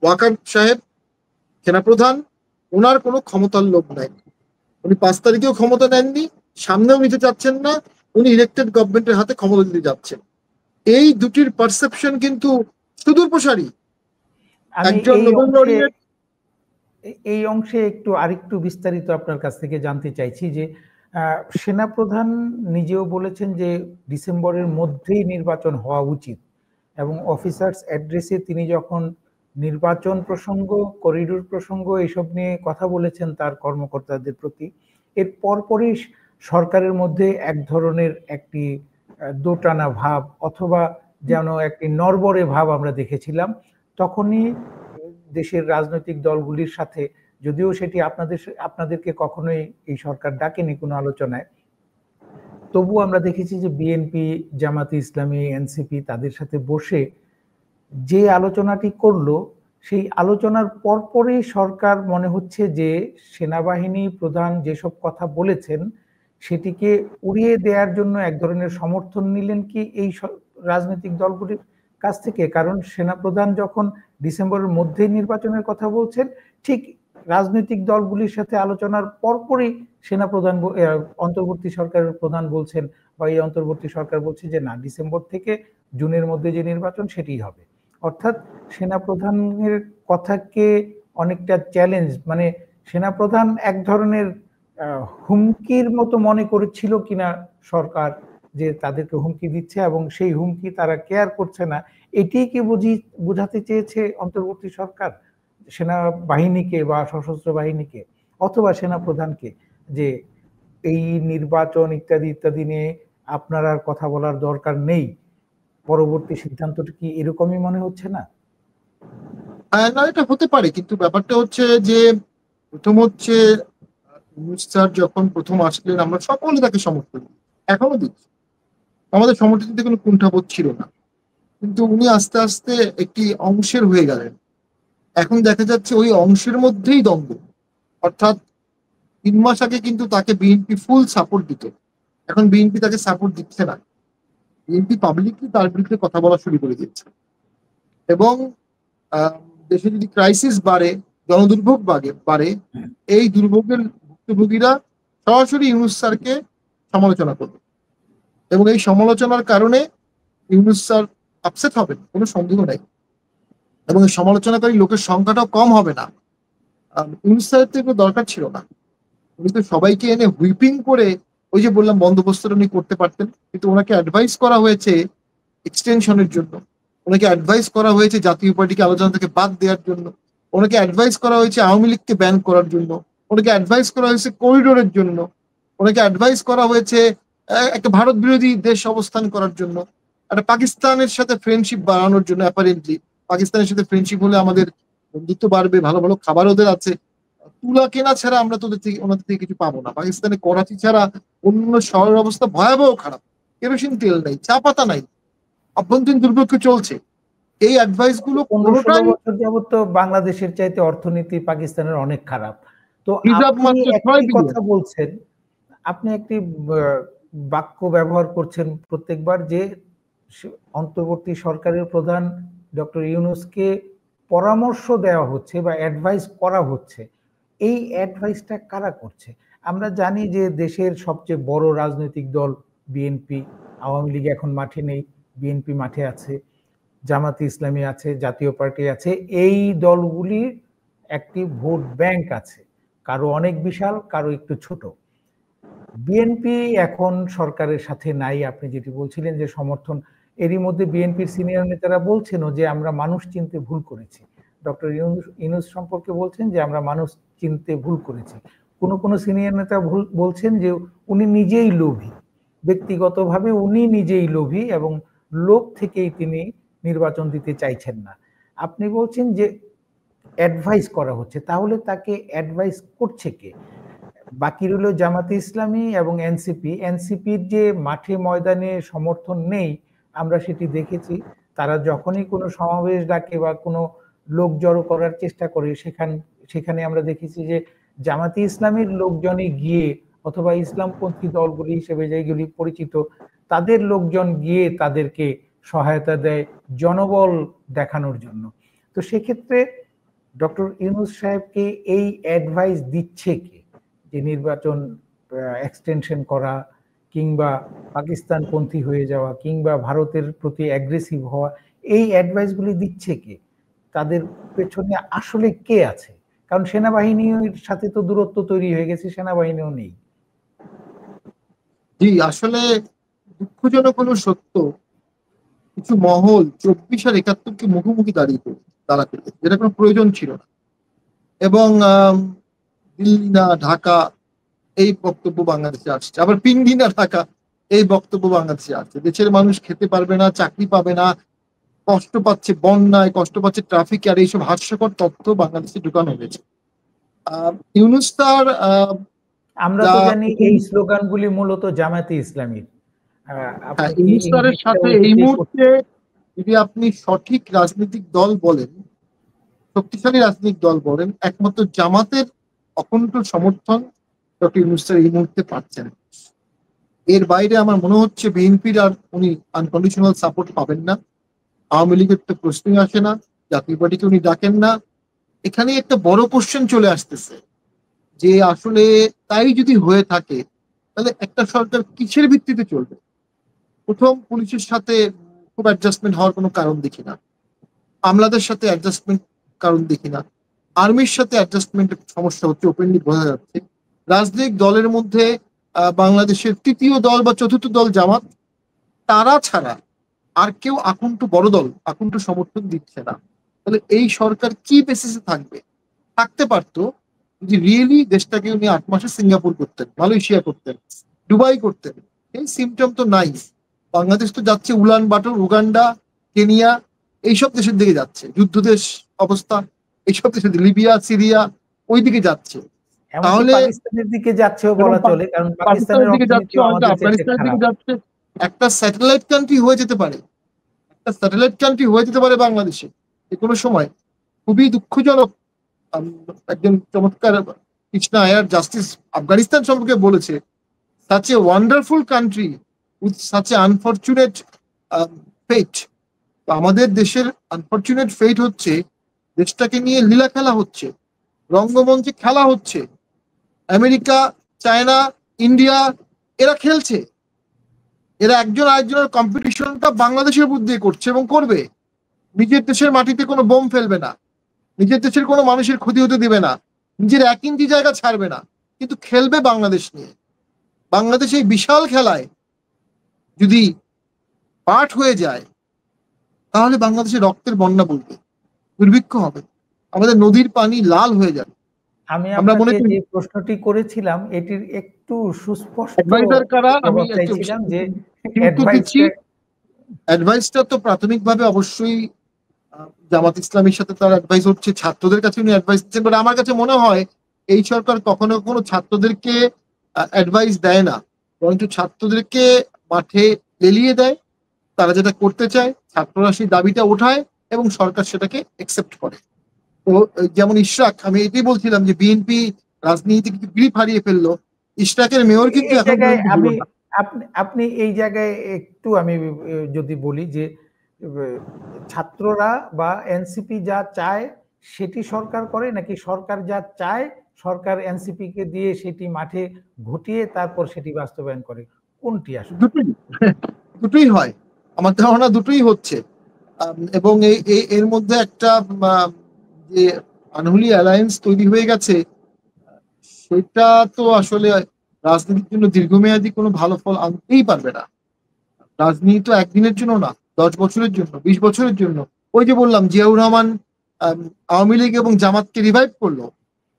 ওয়াকার সাহেব সেনাপ্রধান, ওনার কোনো ক্ষমতার লোভ নাই। উনি 5 তারিখেও ক্ষমতা নেননি, সামনেও নিতে চাচ্ছেন না। উনি ইলেক্টেড গভর্নমেন্টের হাতে ক্ষমতা দিতে যাচ্ছেন। এই দুটির পারসেপশন কিন্তু সুদূর প্রসারী। আমি একজন এই নোবেল অংশে লরিয়েট এই অংশে একটু আরেকটু বিস্তারিত আপনার কাছ থেকে জানতে চাইছি যে সেনাপ্রধান নিজেও বলেছেন যে ডিসেম্বরের মধ্যেই নির্বাচন হওয়া উচিত, এবং অফিসার্স অ্যাড্রেসে তিনি যখন নির্বাচন প্রসঙ্গ, করিডোর প্রসঙ্গ এসব নিয়ে কথা বলেছেন তার কর্মকর্তাদের প্রতি, এর পরপরই সরকারের মধ্যে এক ধরনের একটি দোটানা ভাব অথবা যেন একটি নড়বড়ে ভাব আমরা দেখেছিলাম। তখনই দেশের রাজনৈতিক দলগুলির সাথে, যদিও সেটি আপনাদেরকে কখনোই এই সরকার ডাকেনি কোনো আলোচনায়, তবু আমরা দেখেছি যে বিএনপি, জামাতে ইসলামী, এনসিপি তাদের সাথে বসে যে আলোচনাটি করলো, সেই আলোচনার পরপরই সরকার মনে হচ্ছে যে সেনাবাহিনী প্রধান যেসব কথা বলেছেন সেটিকে উড়িয়ে দেওয়ার জন্য এক ধরনের সমর্থন নিলেন কি এই রাজনৈতিক দলগুলির কাছ থেকে। কারণ সেনাপ্রধান যখন ডিসেম্বরের মধ্যেই নির্বাচনের কথা বলছেন, ঠিক রাজনৈতিক দলগুলির সাথে আলোচনার পরপরই সেনাপ্রধান অন্তর্বর্তী সরকারের প্রধান বলছেন, বা এই অন্তর্বর্তী সরকার বলছে যে না, ডিসেম্বর থেকে জুনের মধ্যে যে নির্বাচন সেটিই হবে। অর্থাৎ সেনাপ্রধানের কথাকে অনেকটা চ্যালেঞ্জ, মানে সেনাপ্রধান এক ধরনের হুমকির মতো মনে করেছিল কিনা সরকার, যে তাদেরকে হুমকি দিচ্ছে এবং সেই হুমকি তারা কেয়ার করছে না, এটিই কি বুঝাতে চেয়েছে অন্তর্বর্তী সরকার সেনাবাহিনীকে বা সশস্ত্র বাহিনীকে অথবা সেনাপ্রধানকে, যে এই নির্বাচন ইত্যাদি ইত্যাদি নিয়ে আপনার আর কথা বলার দরকার নেই? পরবর্তী সিদ্ধান্তটা কি এরকমই মনে হচ্ছে না? না, এটা হতে পারে, কিন্তু ব্যাপারটা হচ্ছে যে প্রথম হচ্ছে স্যার যখন প্রথম আসলেন আমরা সকলে তাকে সমর্থন দিই, এখনো দিচ্ছি। আমাদের সমর্থন দিতে কোনো কুণ্ঠাবোধ ছিল না, কিন্তু উনি আস্তে আস্তে একটি অংশের হয়ে গেলেন। এখন দেখা যাচ্ছে ওই অংশের মধ্যেই দ্বন্দ্ব। অর্থাৎ 3 মাস আগে কিন্তু তাকে বিএনপি ফুল সাপোর্ট দিত, এখন বিএনপি তাকে সাপোর্ট দিচ্ছে না। বিএনপি পাবলিকলি তার বিরুদ্ধে কথা বলা শুরু করে দিচ্ছে। এবং দেশে যদি ক্রাইসিস বাড়ে, জনদুর্ভোগ বাড়ে, এই দুর্ভোগের ভুক্তভোগীরা সরাসরি ইউনূস স্যারকে সমালোচনা করবে, এবং এই সমালোচনার কারণে ইউনূস স্যার আপসেট হবেন, কোনো সন্দেহ নাই। এবং এই সমালোচনাকারী লোকের সংখ্যাটাও কম হবে না। ইউনূস স্যারের তো এগুলো দরকার ছিল না। উনি তো সবাইকে এনে হুইপিং করে, ওই যে বললাম বন্দোবস্তটা উনি করতে পারতেন, কিন্তু ওনাকে অ্যাডভাইস করা হয়েছে এক্সটেনশনের জন্য, ওনাকে অ্যাডভাইস করা হয়েছে জাতীয় পার্টিকে আলোচনা থেকে বাদ দেওয়ার জন্য, ওনাকে অ্যাডভাইস করা হয়েছে আওয়ামী লীগকে ব্যান করার জন্য, ওনাকে অ্যাডভাইস করা হয়েছে করিডোরের জন্য, ওনাকে অ্যাডভাইস করা হয়েছে একটা ভারত বিরোধী দেশ অবস্থান করার জন্য, একটা পাকিস্তানের সাথে ফ্রেন্ডশিপ বাড়ানোর জন্য। অ্যাপারেন্টলি পাকিস্তানের সাথে ফ্রেন্ডশিপ হলে আমাদের বন্ধুত্ব বাড়বে, ভালো ভালো খাবার ওদের আছে, তুলা কেনা ছাড়া আমরা তোদের থেকে ওনাদের থেকে কিছু পাবো না। পাকিস্তানে করাচি ছাড়া অন্য শহরের অবস্থা ভয়াবহ খারাপ, কেরোসিন তেল নাই, চা পাতা নাই, অভ্যন্তরীণ দুর্ভিক্ষ চলছে। এই অ্যাডভাইস গুলো 15-16 কোনোটাই বছর যাবত তো বাংলাদেশের চাইতে অর্থনীতি পাকিস্তানের অনেক খারাপ। তো রিজার্ভ আপনি মাত্র 6 একটি বিলিয়ন। কথা বলছেন, আপনি একটি বাক্য ব্যবহার করছেন প্রত্যেকবার, যে অন্তর্বর্তী সরকারের প্রধান ডক্টর ইউনূসকে পরামর্শ দেওয়া হচ্ছে বা অ্যাডভাইস করা হচ্ছে। এই অ্যাডভাইসটা কারা করছে? আমরা জানি যে দেশের সবচেয়ে বড় রাজনৈতিক দল বিএনপি, আওয়ামী লীগ এখন মাঠে নেই, বিএনপি মাঠে আছে, জামাতে ইসলামী আছে, জাতীয় পার্টি আছে। এই দলগুলির একটি ভোট ব্যাংক আছে, কারো অনেক বিশাল, কারো একটু ছোট। বিএনপি এখন সরকারের সাথে নাই, আপনি যেটি বলছিলেন যে সমর্থন, এরই মধ্যে বিএনপির সিনিয়র নেতারা বলছেনও যে আমরা মানুষ চিনতে ভুল করেছি। ডক্টর ইউনূস সম্পর্কে বলছেন যে আমরা মানুষ চিনতে ভুল করেছি। কোনো সিনিয়র নেতা বলছেন যে উনি নিজেই লোভী, ব্যক্তিগতভাবে উনি নিজেই লোভী এবং লোভ থেকেই তিনি নির্বাচন দিতে চাইছেন না। আপনি বলছেন যে অ্যাডভাইস করা হচ্ছে, তাহলে তাকে অ্যাডভাইস করছে কে? বাকি রইল জামাতে ইসলামী এবং এনসিপি। এনসিপির যে মাঠে ময়দানে সমর্থন নেই, আমরা সেটি দেখেছি। তারা যখনই কোনো সমাবেশ ডাকে বা কোনো লোক জড়ো করার চেষ্টা করে, সেখানে আমরা দেখেছি যে জামাতে ইসলামীর লোকজনই গিয়ে, অথবা ইসলামপন্থী দলগুলি হিসেবে যেগুলি পরিচিত, তাদের লোকজন গিয়ে তাদেরকে সহায়তা দেয় জনবল দেখানোর জন্য। তো সেক্ষেত্রে ডক্টর ইউনূস সাহেবকে এই অ্যাডভাইস দিচ্ছে কে, যে নির্বাচন এক্সটেনশন করা কিংবা পাকিস্তানপন্থী হয়ে যাওয়া কিংবা ভারতের প্রতি অ্যাগ্রেসিভ হওয়া, এই অ্যাডভাইসগুলি দিচ্ছে কে? তাদের পেছনে আসলে কে আছে? কারণ সেনাবাহিনীর সাথে তো দূরত্ব তৈরি হয়ে গেছে, সেনাবাহিনীও নেই। জি, আসলে দুঃখজনক হলো সত্য, কিছু মহল 24 আর 71-কে মুখোমুখি দাঁড়াতে, যেটা কোনো প্রয়োজন ছিল না। এবং দিল্লি না ঢাকা এই বক্তব্য বাংলাদেশে আসছে, আবার পিঙ্গি না ঢাকা এই বক্তব্য বাংলাদেশে আসছে। দেশের মানুষ খেতে পারবে না, চাকরি পাবে না, কষ্ট পাচ্ছে বন্যায়, কষ্ট পাচ্ছে ট্রাফিকে, আর এইসব হাস্যকর তথ্য বাংলাদেশে ঢুকানো হয়েছে। ইউনূস তার আমরা তো জানি এই স্লোগানগুলি মূলত জামায়াতে ইসলামীর। আপনি কি ইউনূস তারের সাথে এই মুহূর্তে যদি আপনি সঠিক রাজনৈতিক দল বলেন, শক্তিশালী রাজনৈতিক দল বলেন, একমাত্র জামাতের অকুণ্ঠ সমর্থন ডক্টর ইউনূস স্যার এই মুহূর্তে পাচ্ছেন। এর বাইরে আমার মনে হচ্ছে বিএনপির আর উনি আনকন্ডিশনাল সাপোর্ট পাবেন না। আওয়ামী লীগের তো প্রশ্নই আসে না, জাতীয় পার্টিকে উনি ডাকেন না। এখানে একটা বড় কোশ্চেন চলে আসতেছে যে আসলে তাই যদি হয়ে থাকে তাহলে একটা সরকার কিসের ভিত্তিতে চলবে। প্রথম, পুলিশের সাথে খুব অ্যাডজাস্টমেন্ট হওয়ার কোনো কারণ দেখি না, আমলাদের সাথে অ্যাডজাস্টমেন্ট কারণ দেখি না, আর্মির সাথে অ্যাডজাস্টমেন্টের সমস্যা হচ্ছে, ওপেনলি বোঝা যাচ্ছে। রাজনৈতিক দলের মধ্যে বাংলাদেশের তৃতীয় দল বা চতুর্থ দল জামাত, তারা ছাড়া আর কেউ বড় দল আকণ্ঠ সমর্থন দিচ্ছে না। তাহলে এই সরকার কি বেসিসে থাকতে পারতো যদি রিয়েলি দেশটাকে উনি 8 মাসে সিঙ্গাপুর করতেন, মালয়েশিয়া করতেন, দুবাই করতেন। এই সিমটম তো নাই। বাংলাদেশ তো যাচ্ছে উলান বাটর, উগান্ডা, কেনিয়া, এইসব দেশের দিকে যাচ্ছে, যুদ্ধ দেশ অবস্থা, এইসব দেশের লিবিয়া, সিরিয়া, ওই দিকে যাচ্ছে। তাহলে পাকিস্তানের দিকে যাচ্ছেও বলা চলে, কারণ পাকিস্তানের দিকে যাচ্ছে, আফগানিস্তানের দিকে যাচ্ছে। একটা স্যাটেলাইট কান্ট্রি হয়ে যেতে পারে, বাংলাদেশে যে কোনো সময়। খুবই দুঃখজনক। একজন চমৎকার কৃষ্ণা আয়ার জাস্টিস আফগানিস্তান সম্পর্কে বলেছে, such a wonderful country with such a unfortunate fate. আমাদের দেশের আনফরচুনেট ফেট হচ্ছে দেশটাকে নিয়ে লীলা খেলা হচ্ছে, রঙ্গমঞ্চে খেলা হচ্ছে। আমেরিকা, চায়না, ইন্ডিয়া এরা খেলছে, এরা একজন আরেকজনের কম্পিটিশনটা বাংলাদেশের উপর দিয়ে করছে এবং করবে। নিজের দেশের মাটিতে কোনো বোম ফেলবে না, নিজের দেশের কোনো মানুষের ক্ষতি হতে দিবে না, নিজের 1 ইঞ্চি জায়গা ছাড়বে না, কিন্তু খেলবে বাংলাদেশ নিয়ে। বাংলাদেশ এই বিশাল খেলায় যদি পাঠ হয়ে যায় তাহলে বাংলাদেশের রক্তের বন্যা বলবে, দুর্ভিক্ষ হবে, আমাদের নদীর পানি লাল হয়ে যাবে। আমি আপনাকে যে প্রশ্নটি করেছিলাম এটির একটু সুস্পষ্ট জবাব চাইছিলাম যে অ্যাডভাইসটা তো প্রাথমিকভাবে অবশ্যই জামাত ইসলামীর সাথে তার অ্যাডভাইস হচ্ছে, ছাত্রদের কাছে উনি অ্যাডভাইস দিচ্ছেন। বাট আমার কাছে মনে হয় এই সরকার কখনো কখনো ছাত্রদেরকে অ্যাডভাইস দেয় না, বরঞ্চ ছাত্রদেরকে মাঠে লেলিয়ে দেয়। তারা যেটা করতে চায় ছাত্ররা সেই দাবিটা ওঠায় এবং সরকার সেটাকে একসেপ্ট করে। তো যেমন ইশরাক, আমি এটাই বলছিলাম যে বিএনপি রাজনীতি গ্রিপ হারিয়ে ফেললো। ইশরাকের মেয়র কিন্তু এখন আপনি এই জায়গায় একটু আমি যদি বলি যে ছাত্ররা বা এনসিপি যা চায় সেটি সরকার করে, নাকি সরকার যা চায় সরকার এনসিপি কে দিয়ে সেটি মাঠে ঘটিয়ে তারপর সেটি বাস্তবায়ন করে, কোনটি আসলে? দুটোই হয়, আমার ধারণা দুটোই হচ্ছে। এবং এর মধ্যে একটা যে আনহুলি অ্যালায়েন্স তৈরি হয়ে গেছে, সেটা তো আসলে রাজনীতির জন্য দীর্ঘমেয়াদী কোনো ভালো ফল আনতেই পারবে না। রাজনীতি তো একদিনের জন্য না, 10 বছরের জন্য, 20 বছরের জন্য। ওই যে বললাম, জিয়াউর রহমান আওয়ামী লীগ এবং জামাতকে রিভাইভ করলো,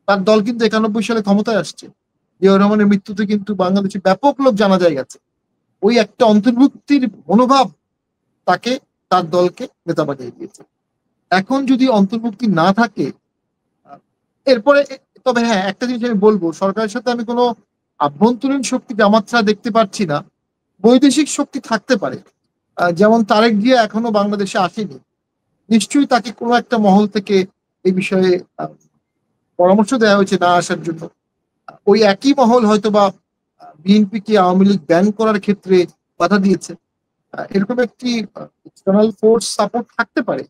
তার দল কিন্তু 91 সালে ক্ষমতায় আসছে। জিয়াউর রহমানের মৃত্যুতে কিন্তু বাংলাদেশে ব্যাপক লোক জানা যায় গেছে। ওই একটা অন্তর্ভুক্তির মনোভাব তাকে, তার দলকে নেতা বানিয়ে দিয়েছে। এখন যদি অন্তর্ভুক্তি না থাকে এরপরে, তবে হ্যাঁ একটা জিনিস আমি বলবো, সরকারের সাথে আমি কোনো আভ্যন্তরীণ শক্তি জামাত ছাড়া দেখতে পাচ্ছি না। বৈদেশিক শক্তি থাকতে পারে, যেমন তারেক জিয়া এখনো বাংলাদেশে আসেনি, নিশ্চয়ই তাকে কোনো একটা মহল থেকে এই বিষয়ে পরামর্শ দেওয়া হয়েছে না আসার জন্য। ওই একই মহল হয়তো বা বিএনপি কে আওয়ামী লীগ ব্যান করার ক্ষেত্রে বাধা দিয়েছে। এরকম একটি এক্সটার্নাল ফোর্স সাপোর্ট থাকতে পারে।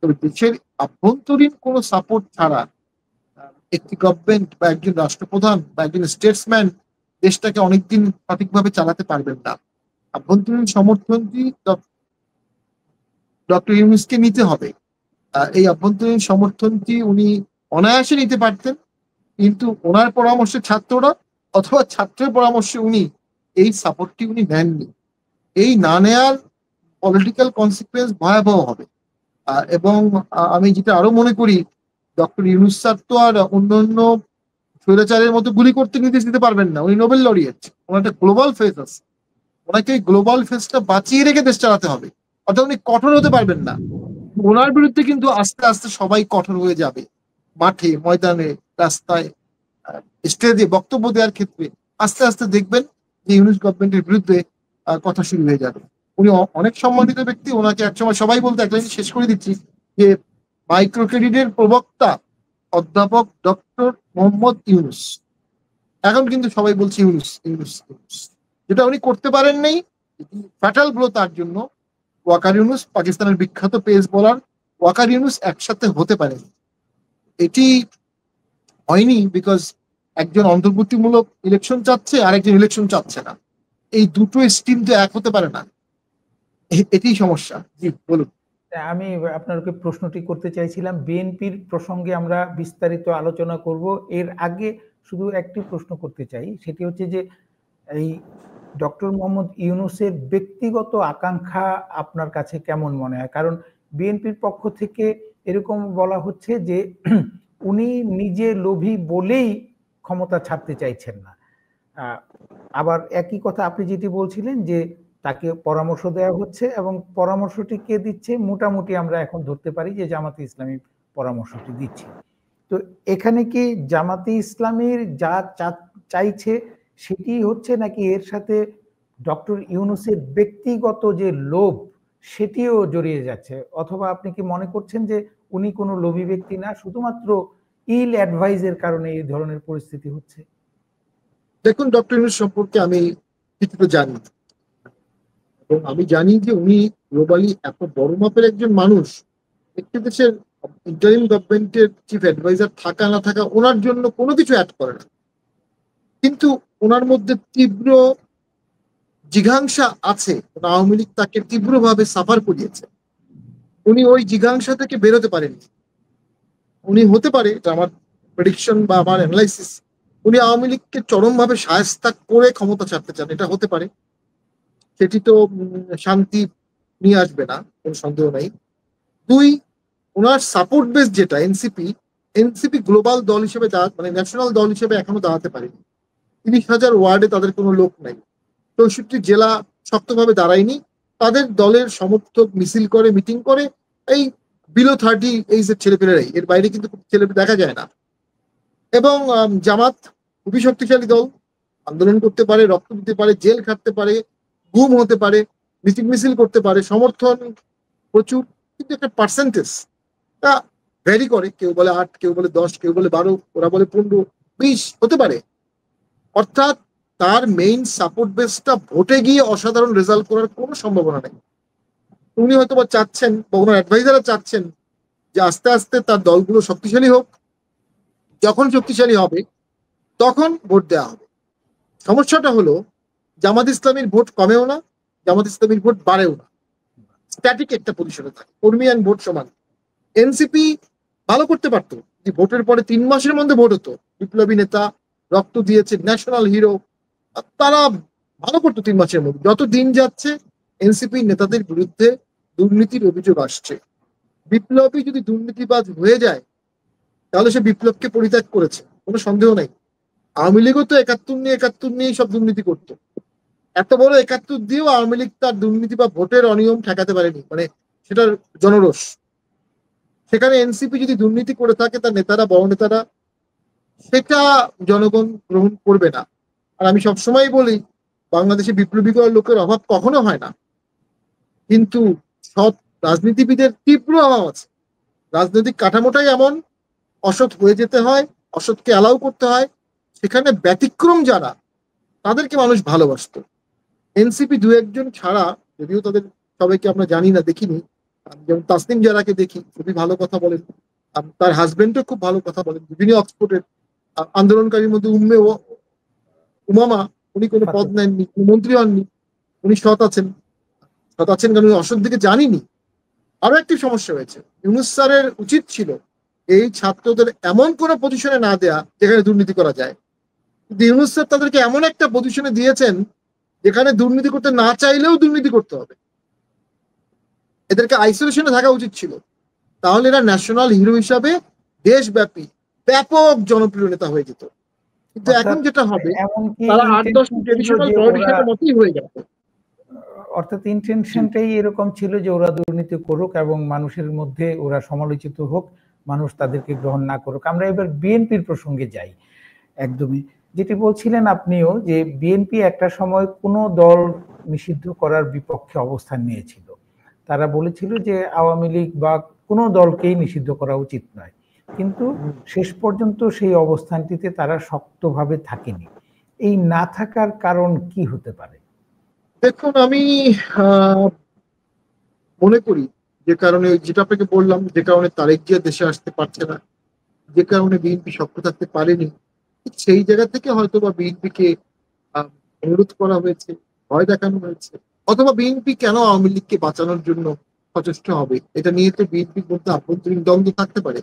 তো তবে দেশের আভ্যন্তরীণ কোনো সাপোর্ট ছাড়া একটি গভর্নমেন্ট বা একজন রাষ্ট্রপ্রধান বা একজন স্টেটসম্যান দেশটাকে অনেকদিন সঠিকভাবে চালাতে পারবেন না। আভ্যন্তরীণ সমর্থনটি ডক্টর ইউনূসকে নিতে হবে। এই আভ্যন্তরীণ সমর্থনটি উনি অনায়াসে নিতে পারতেন, কিন্তু ওনার পরামর্শে ছাত্ররা অথবা ছাত্রের পরামর্শে উনি এই সাপোর্টটি উনি নেননি। এই না নেয়ার পলিটিক্যাল কনসিকুয়েন্স ভয়াবহ হবে। এবং আমি যেটা আরো মনে করি, ডক্টর ইউনূস স্যার তো আর অন্যান্য স্বৈরাচারের মতো গুলি করতে নির্দেশ দিতে পারবেন না। উনি নোবেল লরিয়েট, ওনার একটা গ্লোবাল ফেস আছে, ওনাকে গ্লোবাল ফেসটা বাঁচিয়ে রেখে দেশ চালাতে হবে। অর্থাৎ উনি কঠোর হতে পারবেন না। ওনার বিরুদ্ধে কিন্তু আস্তে আস্তে সবাই কঠোর হয়ে যাবে, মাঠে, ময়দানে, রাস্তায়, স্টেজে বক্তব্য দেওয়ার ক্ষেত্রে আস্তে আস্তে দেখবেন যে ইউনূস গভর্নমেন্টের বিরুদ্ধে কথা শুরু হয়ে যাবে। উনি অনেক সম্মানিত ব্যক্তি, ওনাকে একসময় সবাই বলতে, একটা জিনিস শেষ করে দিচ্ছি, যে মাইক্রো ক্রেডিটের প্রবক্তা অধ্যাপক ডক্টর মোহাম্মদ ইউনূস, এখন কিন্তু সবাই বলছে ইউনূস ইউনূস ইউনূস, যেটা উনি করতে পারেন নাই। ফ্যাটাল ব্লো তার জন্য। ওয়াকার ইউনূস, পাকিস্তানের বিখ্যাত পেস বোলার ওয়াকার ইউনূস একসাথে হতে পারে, এটি হয়নি বিকজ একজন অন্তর্বর্তীমূলক ইলেকশন চাচ্ছে আর একজন ইলেকশন চাচ্ছে না। এই দুটো স্ট্রিম তো এক হতে পারে না, এটি সমস্যা। জি বলুন। আমি আপনাকে প্রশ্নটি করতে চাইছিলাম, বিএনপির প্রসঙ্গে আমরা বিস্তারিত আলোচনা করব, এর আগে শুধু একটি প্রশ্ন করতে চাই, সেটি হচ্ছে যে এই ডক্টর মোহাম্মদ ইউনূসের ব্যক্তিগত আকাঙ্ক্ষা আপনার কাছে কেমন মনে হয়? কারণ বিএনপির পক্ষ থেকে এরকম বলা হচ্ছে যে উনি নিজে লোভী বলেই ক্ষমতা ছাড়তে চাইছেন না। আবার একই কথা আপনি যেটি বলছিলেন যে তাকে পরামর্শ দেওয়া হচ্ছে, এবং পরামর্শটি কে দিচ্ছে? মোটামুটি আমরা এখন ধরতে পারি যে জামাতে ইসলামী পরামর্শটি দিচ্ছে। তো এখানে কি জামাতে ইসলামীর যা চাইছে সেটি হচ্ছে, নাকি এর সাথে ডক্টর ইউনূসের ব্যক্তিগত যে লোভ সেটিও জড়িয়ে যাচ্ছে? অথবা আপনি কি মনে করছেন যে উনি কোনো লোভী ব্যক্তি না, শুধুমাত্র ইল অ্যাডভাইজের কারণে এই ধরনের পরিস্থিতি হচ্ছে? দেখুন, ডক্টর ইউনূস সম্পর্কে আমি কিছুটা জানি, এবং আমি জানি যে উনি গ্লোবালি এত বড় মাপের একজন মানুষ। একটি দেশের ইন্টারিম গভর্নমেন্টের চিফ অ্যাডভাইজার থাকা না থাকা ওনার জন্য কোনো কিছু অ্যাড করে না, কিন্তু ওনার মধ্যে তীব্র জিঘাংসা আছে। আওয়ামী লীগ তাকে তীব্রভাবে সাফার করিয়েছে, উনি ওই জিঘাংসা থেকে বেরোতে পারেননি। উনি হতে পারে, এটা আমার প্রেডিকশন বা আমার অ্যানালাইসিস, উনি আওয়ামী লীগকে চরমভাবে শায়েস্তা করে ক্ষমতা ছাড়তে চান, এটা হতে পারে। সেটি তো শান্তি নিয়ে আসবে না, কোনো সন্দেহ নাই। দুই, ওনার সাপোর্ট বেস যেটা এনসিপি, এনসিপি গ্লোবাল দল হিসেবে মানে ন্যাশনাল দল হিসেবে এখনো দাঁড়াতে পারেনি। 30,000 ওয়ার্ডে তাদের কোনো লোক নাই, 64 জেলা শক্তভাবে দাঁড়ায়নি। তাদের দলের সমর্থক মিছিল করে, মিটিং করে, এই বিলো 30 এইজের ছেলেপেলেরাই, এর বাইরে কিন্তু ছেলে দেখা যায় না। এবং জামাত খুবই শক্তিশালী দল, আন্দোলন করতে পারে, রক্ত দিতে পারে, জেল খাটতে পারে, গুম হতে পারে, মিটিং মিছিল করতে পারে, সমর্থন প্রচুর, কিন্তু একটা পার্সেন্টেজ তা ভ্যারি করে। কেউ বলে 8, কেউ বলে 10, কেউ বলে 12, ওরা বলে 15, 20 হতে পারে। অর্থাৎ তার মেইন সাপোর্ট বেসটা ভোটে গিয়ে অসাধারণ রেজাল্ট করার কোনো সম্ভাবনা নেই। উনি হয়তো বা চাচ্ছেন, বা ওনার অ্যাডভাইজাররা চাচ্ছেন যে আস্তে আস্তে তার দলগুলো শক্তিশালী হোক, যখন শক্তিশালী হবে তখন ভোট দেওয়া হবে। সমস্যাটা হলো জামাত ইসলামীর ভোট কমেও না, জামাত ইসলামীর ভোট বাড়েও না, স্ট্যাটিক একটা পজিশনে থাকে, কর্মী অ্যান্ড ভোট সমান। এনসিপি ভালো করতে পারতো যে ভোটের পরে 3 মাসের মধ্যে ভোট হতো, বিপ্লবী নেতা, রক্ত দিয়েছে, ন্যাশনাল হিরো, তারা ভালো করতো 3 মাসের মধ্যে। যত দিন যাচ্ছে এনসিপি নেতাদের বিরুদ্ধে দুর্নীতির অভিযোগ আসছে। বিপ্লবী যদি দুর্নীতিবাজ হয়ে যায় তাহলে সে বিপ্লবকে পরিত্যাগ করেছে, কোনো সন্দেহ নাই। আওয়ামী লীগও তো 71 নিয়ে সব দুর্নীতি করতো, এত বড় 71 দিয়েও আওয়ামী লীগ তার দুর্নীতি বা ভোটের অনিয়ম ঠেকাতে পারেনি, মানে সেটার জনরোষ। সেখানে এনসিপি যদি দুর্নীতি করে থাকে, তার নেতারা, বড় নেতারা, সেটা জনগণ গ্রহণ করবে না। আর আমি সবসময় বলি, বাংলাদেশে বিপ্লবী করার লোকের অভাব কখনো হয় না, কিন্তু সৎ রাজনীতিবিদের তীব্র অভাব আছে। রাজনৈতিক কাঠামোটাই এমন, অসৎ হয়ে যেতে হয়, অসৎকে অ্যালাউ করতে হয়। সেখানে ব্যতিক্রম যারা, তাদেরকে মানুষ ভালোবাসত। এনসিপি 2-1 জন ছাড়া, যদিও তাদের সবাইকে আমরা জানি না, দেখিনি, যেমন তাসনিম জারাকে দেখি, খুবই ভালো কথা বলেন। তার হাজবেন্ডও খুব ভালো কথা বলেন। বিভিন্ন অক্সফোর্ডের আন্দোলনকারীর মধ্যে উমামা, উনি কোনো পদ ফাতেমা। নেননি, মন্ত্রী হননি, উনি সৎ আছেন। সৎ আছেন কারণ উনি অসৎ দিকে জানিনি। আরো একটি সমস্যা হয়েছে, ইউনূস স্যারের উচিত ছিল এই ছাত্রদের এমন কোনো পজিশনে না দেয়া যেখানে দুর্নীতি করা যায়, কিন্তু ইউনূস স্যার তাদেরকে এমন একটা পজিশনে দিয়েছেন যেখানে দুর্নীতি করতে না চাইলেও দুর্নীতি করতে হবে। এদেরকে আইসোলেশনে থাকা উচিত ছিল, তাহলে এরা ন্যাশনাল হিরো হিসাবে দেশব্যাপী ব্যাপক জনপ্রিয় নেতা হয়ে যেত। কিন্তু এখন অর্থাৎ যেটা হবে, এমনকি তারা আট ইন্টেনশন দশটি ছিল ট্রেডিশনাল যে ওরা, পলিটিশিয়ানের মতোই হয়ে গেছে। অর্থাৎ ইন্টেনশনটাই এরকম ছিল যে ওরা দুর্নীতি করুক এবং মানুষের মধ্যে ওরা সমালোচিত হোক, মানুষ তাদেরকে গ্রহণ না করুক। আমরা এবার বিএনপির প্রসঙ্গে যাই। একদমই যেটি বলছিলেন আপনিও, যে বিএনপি একটা সময় কোনো দল নিষিদ্ধ করার বিপক্ষে অবস্থান নিয়েছিল। তারা বলেছিল যে আওয়ামী লীগ বা কোনো দলকেই নিষিদ্ধ করা উচিত নয়, কিন্তু শেষ পর্যন্ত সেই অবস্থানটিতে তারা শক্তভাবে থাকেনি। এই না থাকার কারণ কি হতে পারে? দেখুন, আমি মনে করি যে কারণে, যেটা আপনাকে বললাম, যে কারণে তারেক জিয়া দেশে আসতে পারছে না, যে কারণে বিএনপি শক্ত থাকতে পারেনি, ঠিক সেই জায়গা থেকে হয়তো বা বিএনপিকে অনুরোধ করা হয়েছে, ভয় দেখানো হয়েছে। অথবা বিএনপি কেন আওয়ামী লীগকে বাঁচানোর জন্য সচেষ্ট হবে, এটা নিয়ে তো বিএনপির মধ্যে আভ্যন্তরীণ দ্বন্দ্ব থাকতে পারে।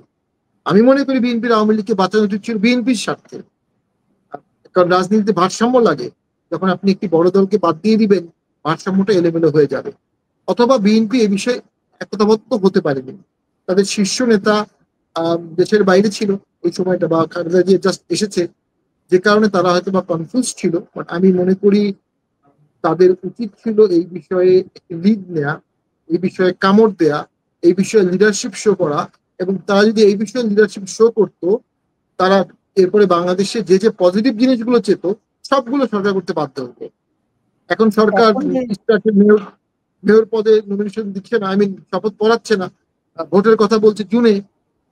আমি মনে করি বিএনপির আওয়ামী লীগকে বাঁচানো উচিত ছিল বিএনপির স্বার্থে। কারণ রাজনীতিতে ভারসাম্য লাগে, যখন আপনি একটি বড় দলকে বাদ দিয়ে দিবেন ভারসাম্যটা এলোমেলো হয়ে যাবে। অথবা বিএনপি এ বিষয়ে একতাবদ্ধ হতে পারেনি, তাদের শীর্ষ নেতা দেশের বাইরে ছিল ওই সময়টা, বা খালেদা জিয়া জাস্ট এসেছে, যে কারণে তারা হয়তো বা কনফিউজ ছিল। বাট আমি মনে করি তাদের উচিত ছিল এই বিষয়ে একটি লিড নেয়া, এই বিষয়ে কামড় দেয়া, এই বিষয়ে লিডারশিপ শো করা। এবং তারা যদি এই বিষয়ে লিডারশিপ শো করতো, তারা এরপরে বাংলাদেশে যে যে পজিটিভ জিনিসগুলো চেত সবগুলো সরকার করতে বাধ্য হতো। এখন সরকার এখন যে মেয়র মেয়র পদে নমিনেশন দিচ্ছে না, শপথ পড়াচ্ছে না, ভোটের কথা বলছে জুনে,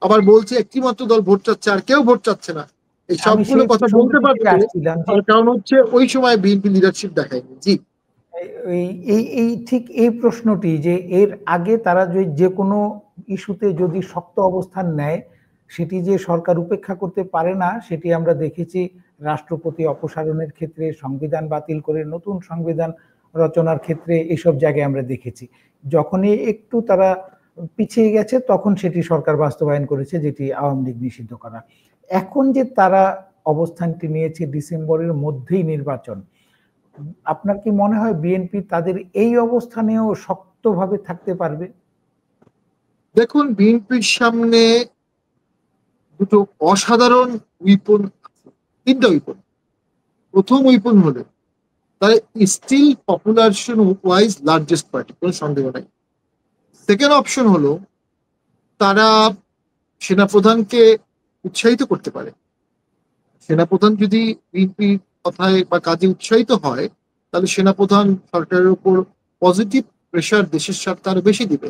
আবার বলছে একটি মাত্র দল ভোট চাচ্ছে আর কেউ ভোট চাচ্ছে না। এই আমি সবগুলো সেই কথা বলতে প্রসঙ্গটি থেকে পারতো, আসছিলাম যে তার কারণ হচ্ছে ওই সময় বিএনপি লিডারশিপ দেখায়নি। জি। এই এই এই ঠিক এই প্রশ্নটি, যে এর আগে তারা যে কোনো ইস্যুতে যদি শক্ত অবস্থান নেয়, সেটি যে সরকার উপেক্ষা করতে পারে না, সেটি আমরা দেখেছি রাষ্ট্রপতি অপসারণের ক্ষেত্রে, সংবিধান বাতিল করে নতুন সংবিধান রচনার ক্ষেত্রে, এসব জায়গায় আমরা দেখেছি। যখনই একটু তারা পিছিয়ে গেছে তখন সেটি সরকার বাস্তবায়ন করেছে, যেটি আওয়ামী লীগ নিষিদ্ধ করা। এখন যে তারা অবস্থানটি নিয়েছে ডিসেম্বরের মধ্যেই নির্বাচন, আপনার কি মনে হয় বিএনপি তাদের এই অবস্থানেও শক্তভাবে থাকতে পারবে? দেখুন, বিএনপির সামনে দুটো অসাধারণ উইপন আছে, তিনটা উইপন। প্রথম উইপন হলো তারা still population wise largest party, কোনো সন্দেহ নাই। সেকেন্ড অপশন হলো তারা সেনাপ্রধানকে উৎসাহিত করতে পারে। সেনাপ্রধান যদি বিএনপির কথায় বা কাজে উৎসাহিত হয়, তাহলে সেনাপ্রধান সরকারের উপর পজিটিভ প্রেশার দেশের স্বার্থে আরো বেশি দিবে।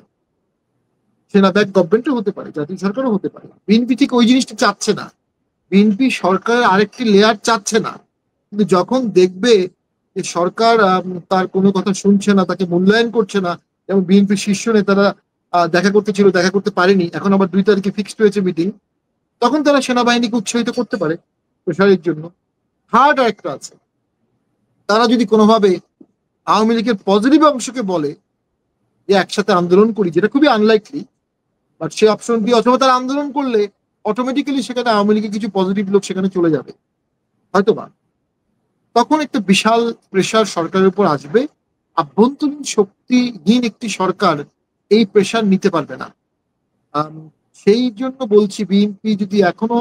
সেনা ব্যাক গভর্নমেন্টও হতে পারে, জাতীয় সরকারও হতে পারে। বিএনপি ঠিক ওই জিনিসটা চাচ্ছে না, বিএনপি সরকারের আরেকটি লেয়ার চাচ্ছে না। কিন্তু যখন দেখবে যে সরকার তার কোনো কথা শুনছে না, তাকে মূল্যায়ন করছে না, যেমন বিএনপির শীর্ষ নেতারা দেখা করতে ছিল, দেখা করতে পারেনি, এখন আবার 2 তারিখে ফিক্সড হয়েছে মিটিং, তখন তারা সেনাবাহিনীকে উৎসাহিত করতে পারে প্রসারের জন্য। থার্ড আরেকটা আছে, তারা যদি কোনোভাবে আওয়ামী লীগের পজিটিভ অংশকে বলে যে একসাথে আন্দোলন করি, যেটা খুবই আনলাইকলি, বাট সেই অপশন দিয়ে, অথবা তারা আন্দোলন করলে অটোমেটিক্যালি সেখানে আওয়ামী লীগের কিছু পজিটিভ লোক সেখানে চলে যাবে হয়তোবা, তখন একটা বিশাল প্রেশার সরকারের উপর আসবে। আভ্যন্তরীণ শক্তিহীন একটি সরকার এই প্রেশার নিতে পারবে না। আম, সেই জন্য বলছি, বিএনপি যদি এখনো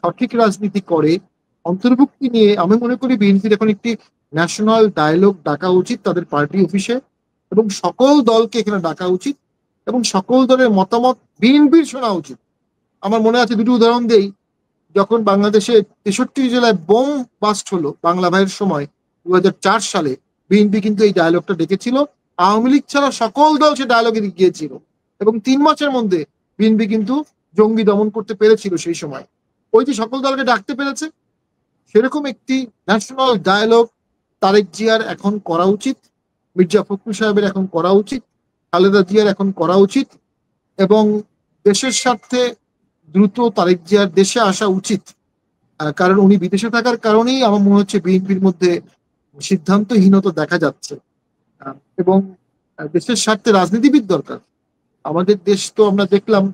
সঠিক রাজনীতি করে, অন্তর্ভুক্তি নিয়ে, আমি মনে করি বিএনপির এখন একটি ন্যাশনাল ডায়ালগ ডাকা উচিত তাদের পার্টি অফিসে, এবং সকল দলকে এখানে ডাকা উচিত, এবং সকল দলের মতামত বিএনপির শোনা উচিত। আমার মনে আছে, দুটি উদাহরণ দেই। যখন বাংলাদেশে 63 জেলায় বোম বাস্ট হলো বাংলা ভাইয়ের সময় 2004 সালে, বিএনপি কিন্তু এই ডায়লগটা ডেকেছিল। আওয়ামী লীগ ছাড়া সকল দল সে ডায়লগে গিয়েছিল, এবং 3 মাসের মধ্যে বিএনপি কিন্তু জঙ্গি দমন করতে পেরেছিল সেই সময়। ওই যে সকল দলকে ডাকতে পেরেছে, সেরকম একটি ন্যাশনাল ডায়ালগ তারেক জিয়ার এখন করা উচিত, মির্জা ফখরুল সাহেবের এখন করা উচিত, খালেদা জিয়ার এখন করা উচিত এবং দেশের স্বার্থে দ্রুত তারেক জিয়ার দেশে আসা উচিত। কারণ উনি বিদেশে থাকার কারণেই আমার মনে হচ্ছে বিএনপির মধ্যে সিদ্ধান্তহীনতা দেখা যাচ্ছে। এবং দেশের স্বার্থে রাজনীতিবিদ দরকার। আমাদের দেশ তো আমরা দেখলাম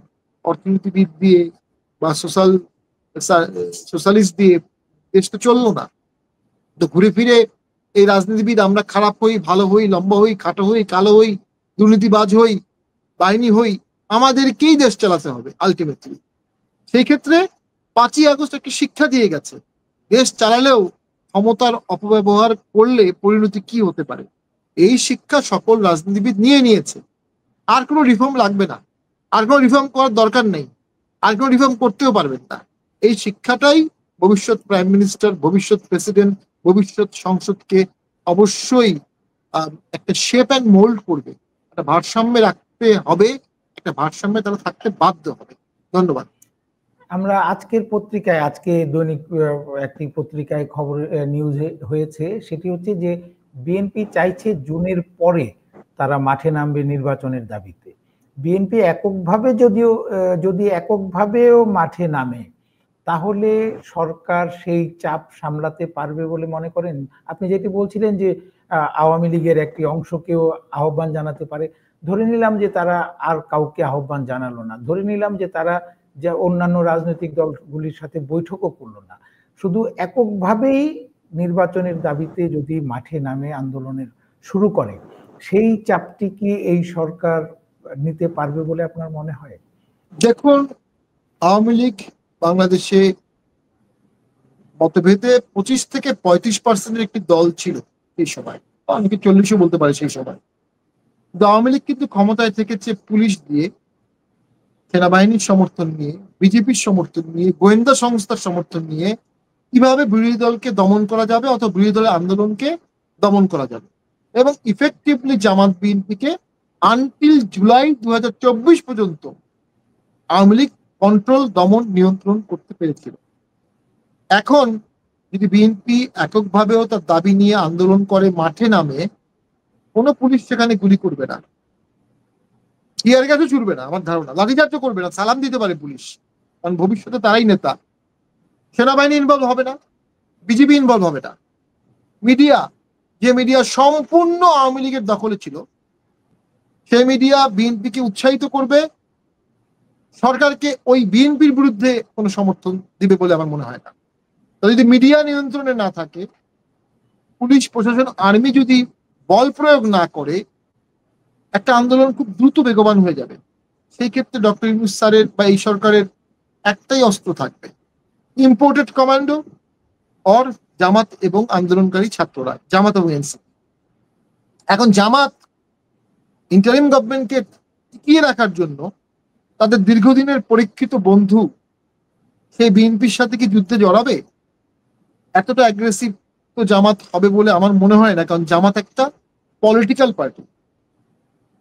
অর্থনীতিবিদ দিয়ে বা সোশ্যালিস্ট দিয়ে দেশ তো চললো না। তো ঘুরে ফিরে এই রাজনীতিবিদ আমরা খারাপ হই, ভালো হই, লম্বা হই, খাটো হই, কালো হই, দুর্নীতিবাজ হই, বাহিনী হই, আমাদেরকেই দেশ চালাতে হবে আলটিমেটলি। সেই ক্ষেত্রে 5ই আগস্ট একটি শিক্ষা দিয়ে গেছে, দেশ চালালেও ক্ষমতার অপব্যবহার করলে পরিণতি কি হতে পারে। এই শিক্ষা সকল রাজনীতিবিদ নিয়েছে। আর কোনো রিফর্ম লাগবে না, আর কোনো রিফর্ম করার দরকার নেই, আর কোনো রিফর্ম করতেও পারবেন না। এই শিক্ষাটাই ভবিষ্যৎ প্রাইম মিনিস্টার, ভবিষ্যৎ প্রেসিডেন্ট, ভবিষ্যৎ সংসদকে অবশ্যই একটা শেপ অ্যান্ড মোল্ড করবে। একটা ভারসাম্যে রাখতে হবে, একটা ভারসাম্যে তারা থাকতে বাধ্য হবে। ধন্যবাদ। আমরা আজকের পত্রিকায়, আজকে দৈনিক একটি পত্রিকায় খবর নিউজ হয়েছে, সেটি হচ্ছে যে বিএনপি চাইছে জুনের পরে তারা মাঠে নামবে নির্বাচনের দাবিতে। বিএনপি এককভাবে যদি এককভাবেও মাঠে নামে, তাহলে সরকার সেই চাপ সামলাতে পারবে বলে মনে করেন? আপনি যেটি বলছিলেন যে আওয়ামী লীগের একটি অংশকেও আহ্বান জানাতে পারে, ধরে নিলাম যে তারা আর কাউকে আহ্বান জানালো না, ধরে নিলাম যে তারা যে অন্যান্য রাজনৈতিক দলগুলির সাথে বৈঠকও করলো না, শুধু এককভাবেই নির্বাচনের দাবিতে যদি মাঠে নামে আন্দোলনের শুরু করে, সেই চাপটি কি এই সরকার নিতে পারবে বলে আপনার মনে হয়? দেখুন, আওয়ামী লীগ বাংলাদেশে মতভেদে 25 থেকে 35% একটি দল ছিল সেই সময়, অনেকে 40ও বলতে পারে সেই সময়। কিন্তু আওয়ামী লীগ কিন্তু ক্ষমতায় থেকেছে পুলিশ দিয়ে, সেনাবাহিনীর সমর্থন নিয়ে, বিজেপির সমর্থন নিয়ে, গোয়েন্দা সংস্থার সমর্থন নিয়ে কিভাবে বিরোধী দলকে দমন করা যাবে অথবা বিরোধী দলের আন্দোলনকে দমন করা যাবে। এবং ইফেক্টিভলি জামাত বিএনপিকে আনটিল জুলাই 2024 পর্যন্ত আওয়ামী লীগ কন্ট্রোল, দমন, নিয়ন্ত্রণ করতে পেরেছিল। এখন যদি বিএনপি এককভাবেও তার দাবি নিয়ে আন্দোলন করে, মাঠে নামে, কোনো পুলিশ সেখানে গুলি করবে না, টিয়ার গ্যাসও ছুড়বে না, আমার ধারণা লাঠিচার্জও করবে না, সালাম দিতে পারে পুলিশ, কারণ ভবিষ্যতে তারাই নেতা। সেনাবাহিনী ইনভলভ হবে না, বিজেপি ইনভলভ হবে না। মিডিয়া, যে মিডিয়া সম্পূর্ণ আওয়ামী লীগের দখলে ছিল, সেই মিডিয়া বিএনপিকে উৎসাহিত করবে, সরকারকে ওই বিএনপির বিরুদ্ধে কোনো সমর্থন দিবে বলে আমার মনে হয় না। যদি মিডিয়া নিয়ন্ত্রণে না থাকে, পুলিশ প্রশাসন, আর্মি যদি বল প্রয়োগ না করে, একটা আন্দোলন খুব দ্রুত বেগবান হয়ে যাবে। সেই ক্ষেত্রে ডক্টর ইউনূস স্যারের বা এই সরকারের একটাই অস্ত্র থাকবে, ইম্পোর্টেড কমান্ডো অর জামাত এবং আন্দোলনকারী ছাত্ররা, জামাত এবং এনসিপি। এখন জামাত ইন্টারিম গভর্নমেন্টকে টিকিয়ে রাখার জন্য তাদের দীর্ঘদিনের পরীক্ষিত বন্ধু সেই বিএনপির সাথে কি যুদ্ধে জড়াবে? এতটা অ্যাগ্রেসিভ তো জামাত হবে বলে আমার মনে হয় না, কারণ জামাত একটা পলিটিক্যাল পার্টি।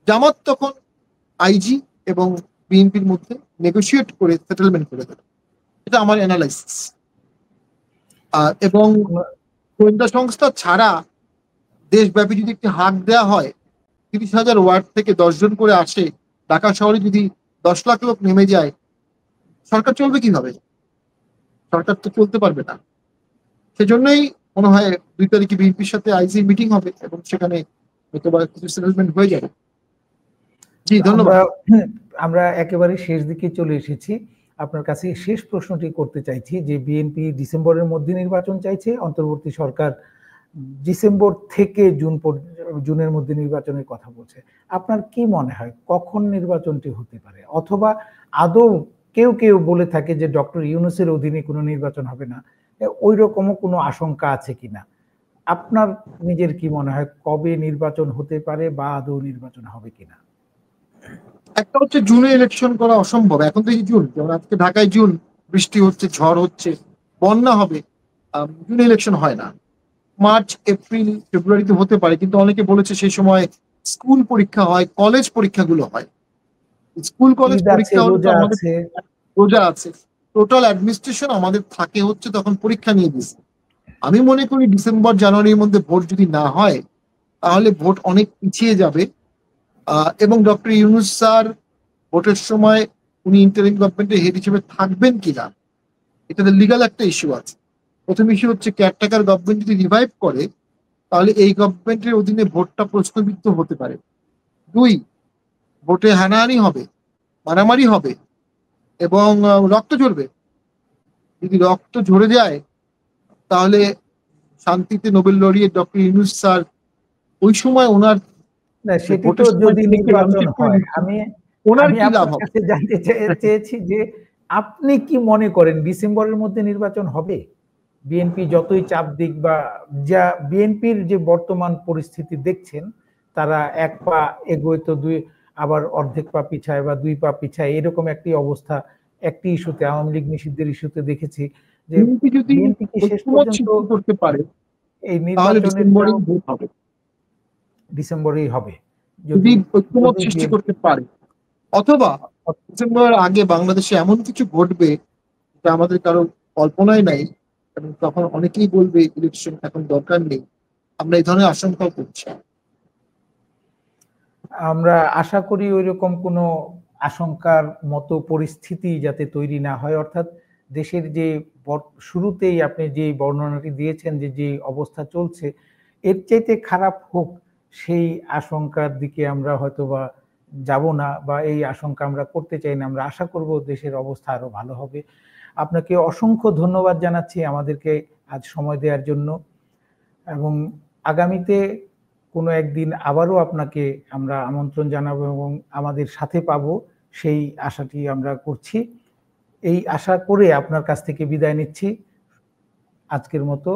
জামাত তখন আইজি এবং বিএনপির মধ্যে নেগোসিয়েট করে সেটেলমেন্ট করে দেবে, এটা আমার অ্যানালাইসিস। এবং গোয়েন্দা সংস্থা ছাড়া দেশব্যাপী যদি একটি হাক দেওয়া হয়, 30,000 ওয়ার্ড থেকে 10 জন করে আসে, ঢাকা শহরে যদি 10 লাখ লোক নেমে যায়, সরকার চলবে কিভাবে? সরকার তো চলতে পারবে না। সেজন্যই মনে হয় 2 তারিখে বিএনপির সাথে আইজি মিটিং হবে এবং সেখানে হয়তোবা কিছু সেটেলমেন্ট হয়ে যাবে। জি, ধন্যবাদ। আমরা একেবারে শেষ দিকে চলে এসেছি। আপনার কাছে শেষ প্রশ্নটি করতে চাইছি যে বিএনপি ডিসেম্বরের মধ্যে নির্বাচন চাইছে, অন্তর্বর্তী সরকার ডিসেম্বর থেকে জুনের মধ্যে নির্বাচনের কথা বলছে। আপনার কি মনে হয় কখন নির্বাচনটি হতে পারে? অথবা আদৌ কেউ বলে থাকে যে ডক্টর ইউনূসের অধীনে কোনো নির্বাচন হবে না, ওই রকমও কোনো আশঙ্কা আছে কিনা? আপনার নিজের কি মনে হয় কবে নির্বাচন হতে পারে বা আদৌ নির্বাচন হবে কিনা? একটা হচ্ছে জুনে ইলেকশন করা অসম্ভব, এখন তো জুন, যেমন আজকে ঢাকায় জুন, বৃষ্টি হচ্ছে, ঝড় হচ্ছে, বন্যা হবে, জুনে ইলেকশন হয় না। মার্চ, এপ্রিল, ফেব্রুয়ারিতে হতে পারে, কিন্তু অনেকে বলেছে সেই সময় স্কুল পরীক্ষা হয়, কলেজ পরীক্ষাগুলো হয়। স্কুল কলেজ পরীক্ষা হলে তো আমাদের রোজা আছে, টোটাল অ্যাডমিনিস্ট্রেশন আমাদের থাকে হচ্ছে তখন পরীক্ষা নিয়ে দিচ্ছে। আমি মনে করি ডিসেম্বর জানুয়ারির মধ্যে ভোট যদি না হয়, তাহলে ভোট অনেক পিছিয়ে যাবে এবং ডক্টর ইউনূস স্যার ভোটের সময় উনি ইন্টারিম গভর্নমেন্টের হেড হিসেবে থাকবেন কিনা, এটাতে লিগাল একটা ইস্যু আছে। প্রথম ইস্যু হচ্ছে কেয়ারটেকার গভর্নমেন্ট যদি রিভাইভ করে তাহলে এই গভর্নমেন্টের অধীনে ভোটটা প্রশ্নবিদ্ধ হতে পারে। দুই, ভোটে হানাহানি হবে, মারামারি হবে এবং রক্ত ঝরবে। যদি রক্ত ঝরে যায় তাহলে শান্তিতে Nobel laureate doctor Yunus sir ওই সময় ওনার না, সেটি তো ভোটের সময় যদি দেশকে নির্বাচন লাঞ্ছিত করে হয়। দিচ্ছেন, আমি ওনার আমি কি লাভ আপনার হবে? কাছে জানতে চেয়েছি যে আপনি কি মনে করেন ডিসেম্বরের মধ্যে নির্বাচন হবে? বিএনপি যতই চাপ দিক বা যা বিএনপির যে বর্তমান পরিস্থিতি দেখছেন, তারা এক পা এগোয় তো আবার অর্ধেক পা পিছায় বা ২ পা পিছায়, এরকম একটি অবস্থা একটি ইস্যুতে, আওয়ামী লীগ নিষিদ্ধের ইস্যুতে দেখেছি যে বিএনপি যদি বিএনপি কি শেষ ঐক্যমত পর্যন্ত সৃষ্টি করতে পারে এই তাহলে নির্বাচনের ডিসেম্বরেই ভোট হবে। ডিসেম্বরেই হবে যদি ঐক্যমত যদি সৃষ্টি বিএনপি করতে পারে, অথবা ডিসেম্বর আগে বাংলাদেশে এমন কিছু ঘটবে যা আমাদের কারো কল্পনায় নাই, এবং তখন অনেকেই বলবে ইলেকশন এখন দরকার নেই। আমরা এই ধরনের আশঙ্কাও করছি। আমরা আশা করি ওইরকম কোনো আশঙ্কার মতো পরিস্থিতি যাতে তৈরি না হয়, অর্থাৎ দেশের যে শুরুতেই আপনি যে বর্ণনাটি দিয়েছেন যে অবস্থা চলছে এর চাইতে খারাপ হোক, সেই আশঙ্কার দিকে আমরা হয়তোবা যাব না বা এই আশঙ্কা আমরা করতে চাই না। আমরা আশা করব দেশের অবস্থা আরো ভালো হবে। আপনাকে অসংখ্য ধন্যবাদ জানাচ্ছি আমাদেরকে আজ সময় দেওয়ার জন্য, এবং আগামীতে কোনো একদিন আবারও আপনাকে আমরা আমন্ত্রণ জানাবো এবং আমাদের সাথে পাবো, সেই আশাটি আমরা করছি। এই আশা করে আপনার কাছ থেকে বিদায় নিচ্ছি আজকের মতো,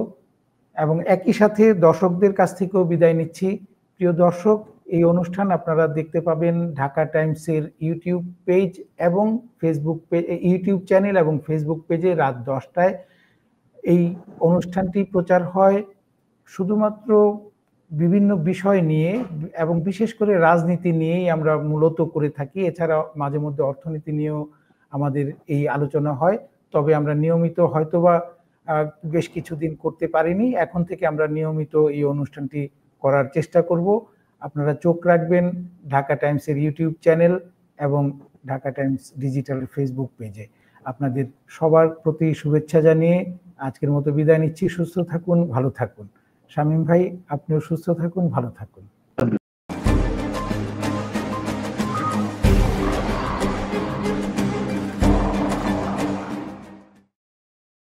এবং একই সাথে দর্শকদের কাছ থেকেও বিদায় নিচ্ছি। প্রিয় দর্শক, এই অনুষ্ঠান আপনারা দেখতে পাবেন ঢাকা টাইমসের ইউটিউব পেজ এবং ইউটিউব চ্যানেল এবং ফেসবুক পেজে রাত 10টায়। এই অনুষ্ঠানটি প্রচার হয় শুধুমাত্র বিভিন্ন বিষয় নিয়ে এবং বিশেষ করে রাজনীতি নিয়েই আমরা মূলত করে থাকি। এছাড়া মাঝে মধ্যে অর্থনীতি নিয়েও আমাদের এই আলোচনা হয়। তবে আমরা নিয়মিত হয়তোবা বেশ কিছুদিন করতে পারিনি। এখন থেকে আমরা নিয়মিত এই অনুষ্ঠানটি করার চেষ্টা করব। আপনারা চোখ রাখবেন ঢাকা টাইমসের ইউটিউব চ্যানেল এবং ঢাকা টাইমস ডিজিটাল ফেসবুক পেজে। আপনাদের সবার প্রতি শুভেচ্ছা জানিয়ে আজকের মতো বিদায় নিচ্ছি। সুস্থ থাকুন, ভালো থাকুন। শামীম ভাই, আপনিও সুস্থ থাকুন, ভালো থাকুন।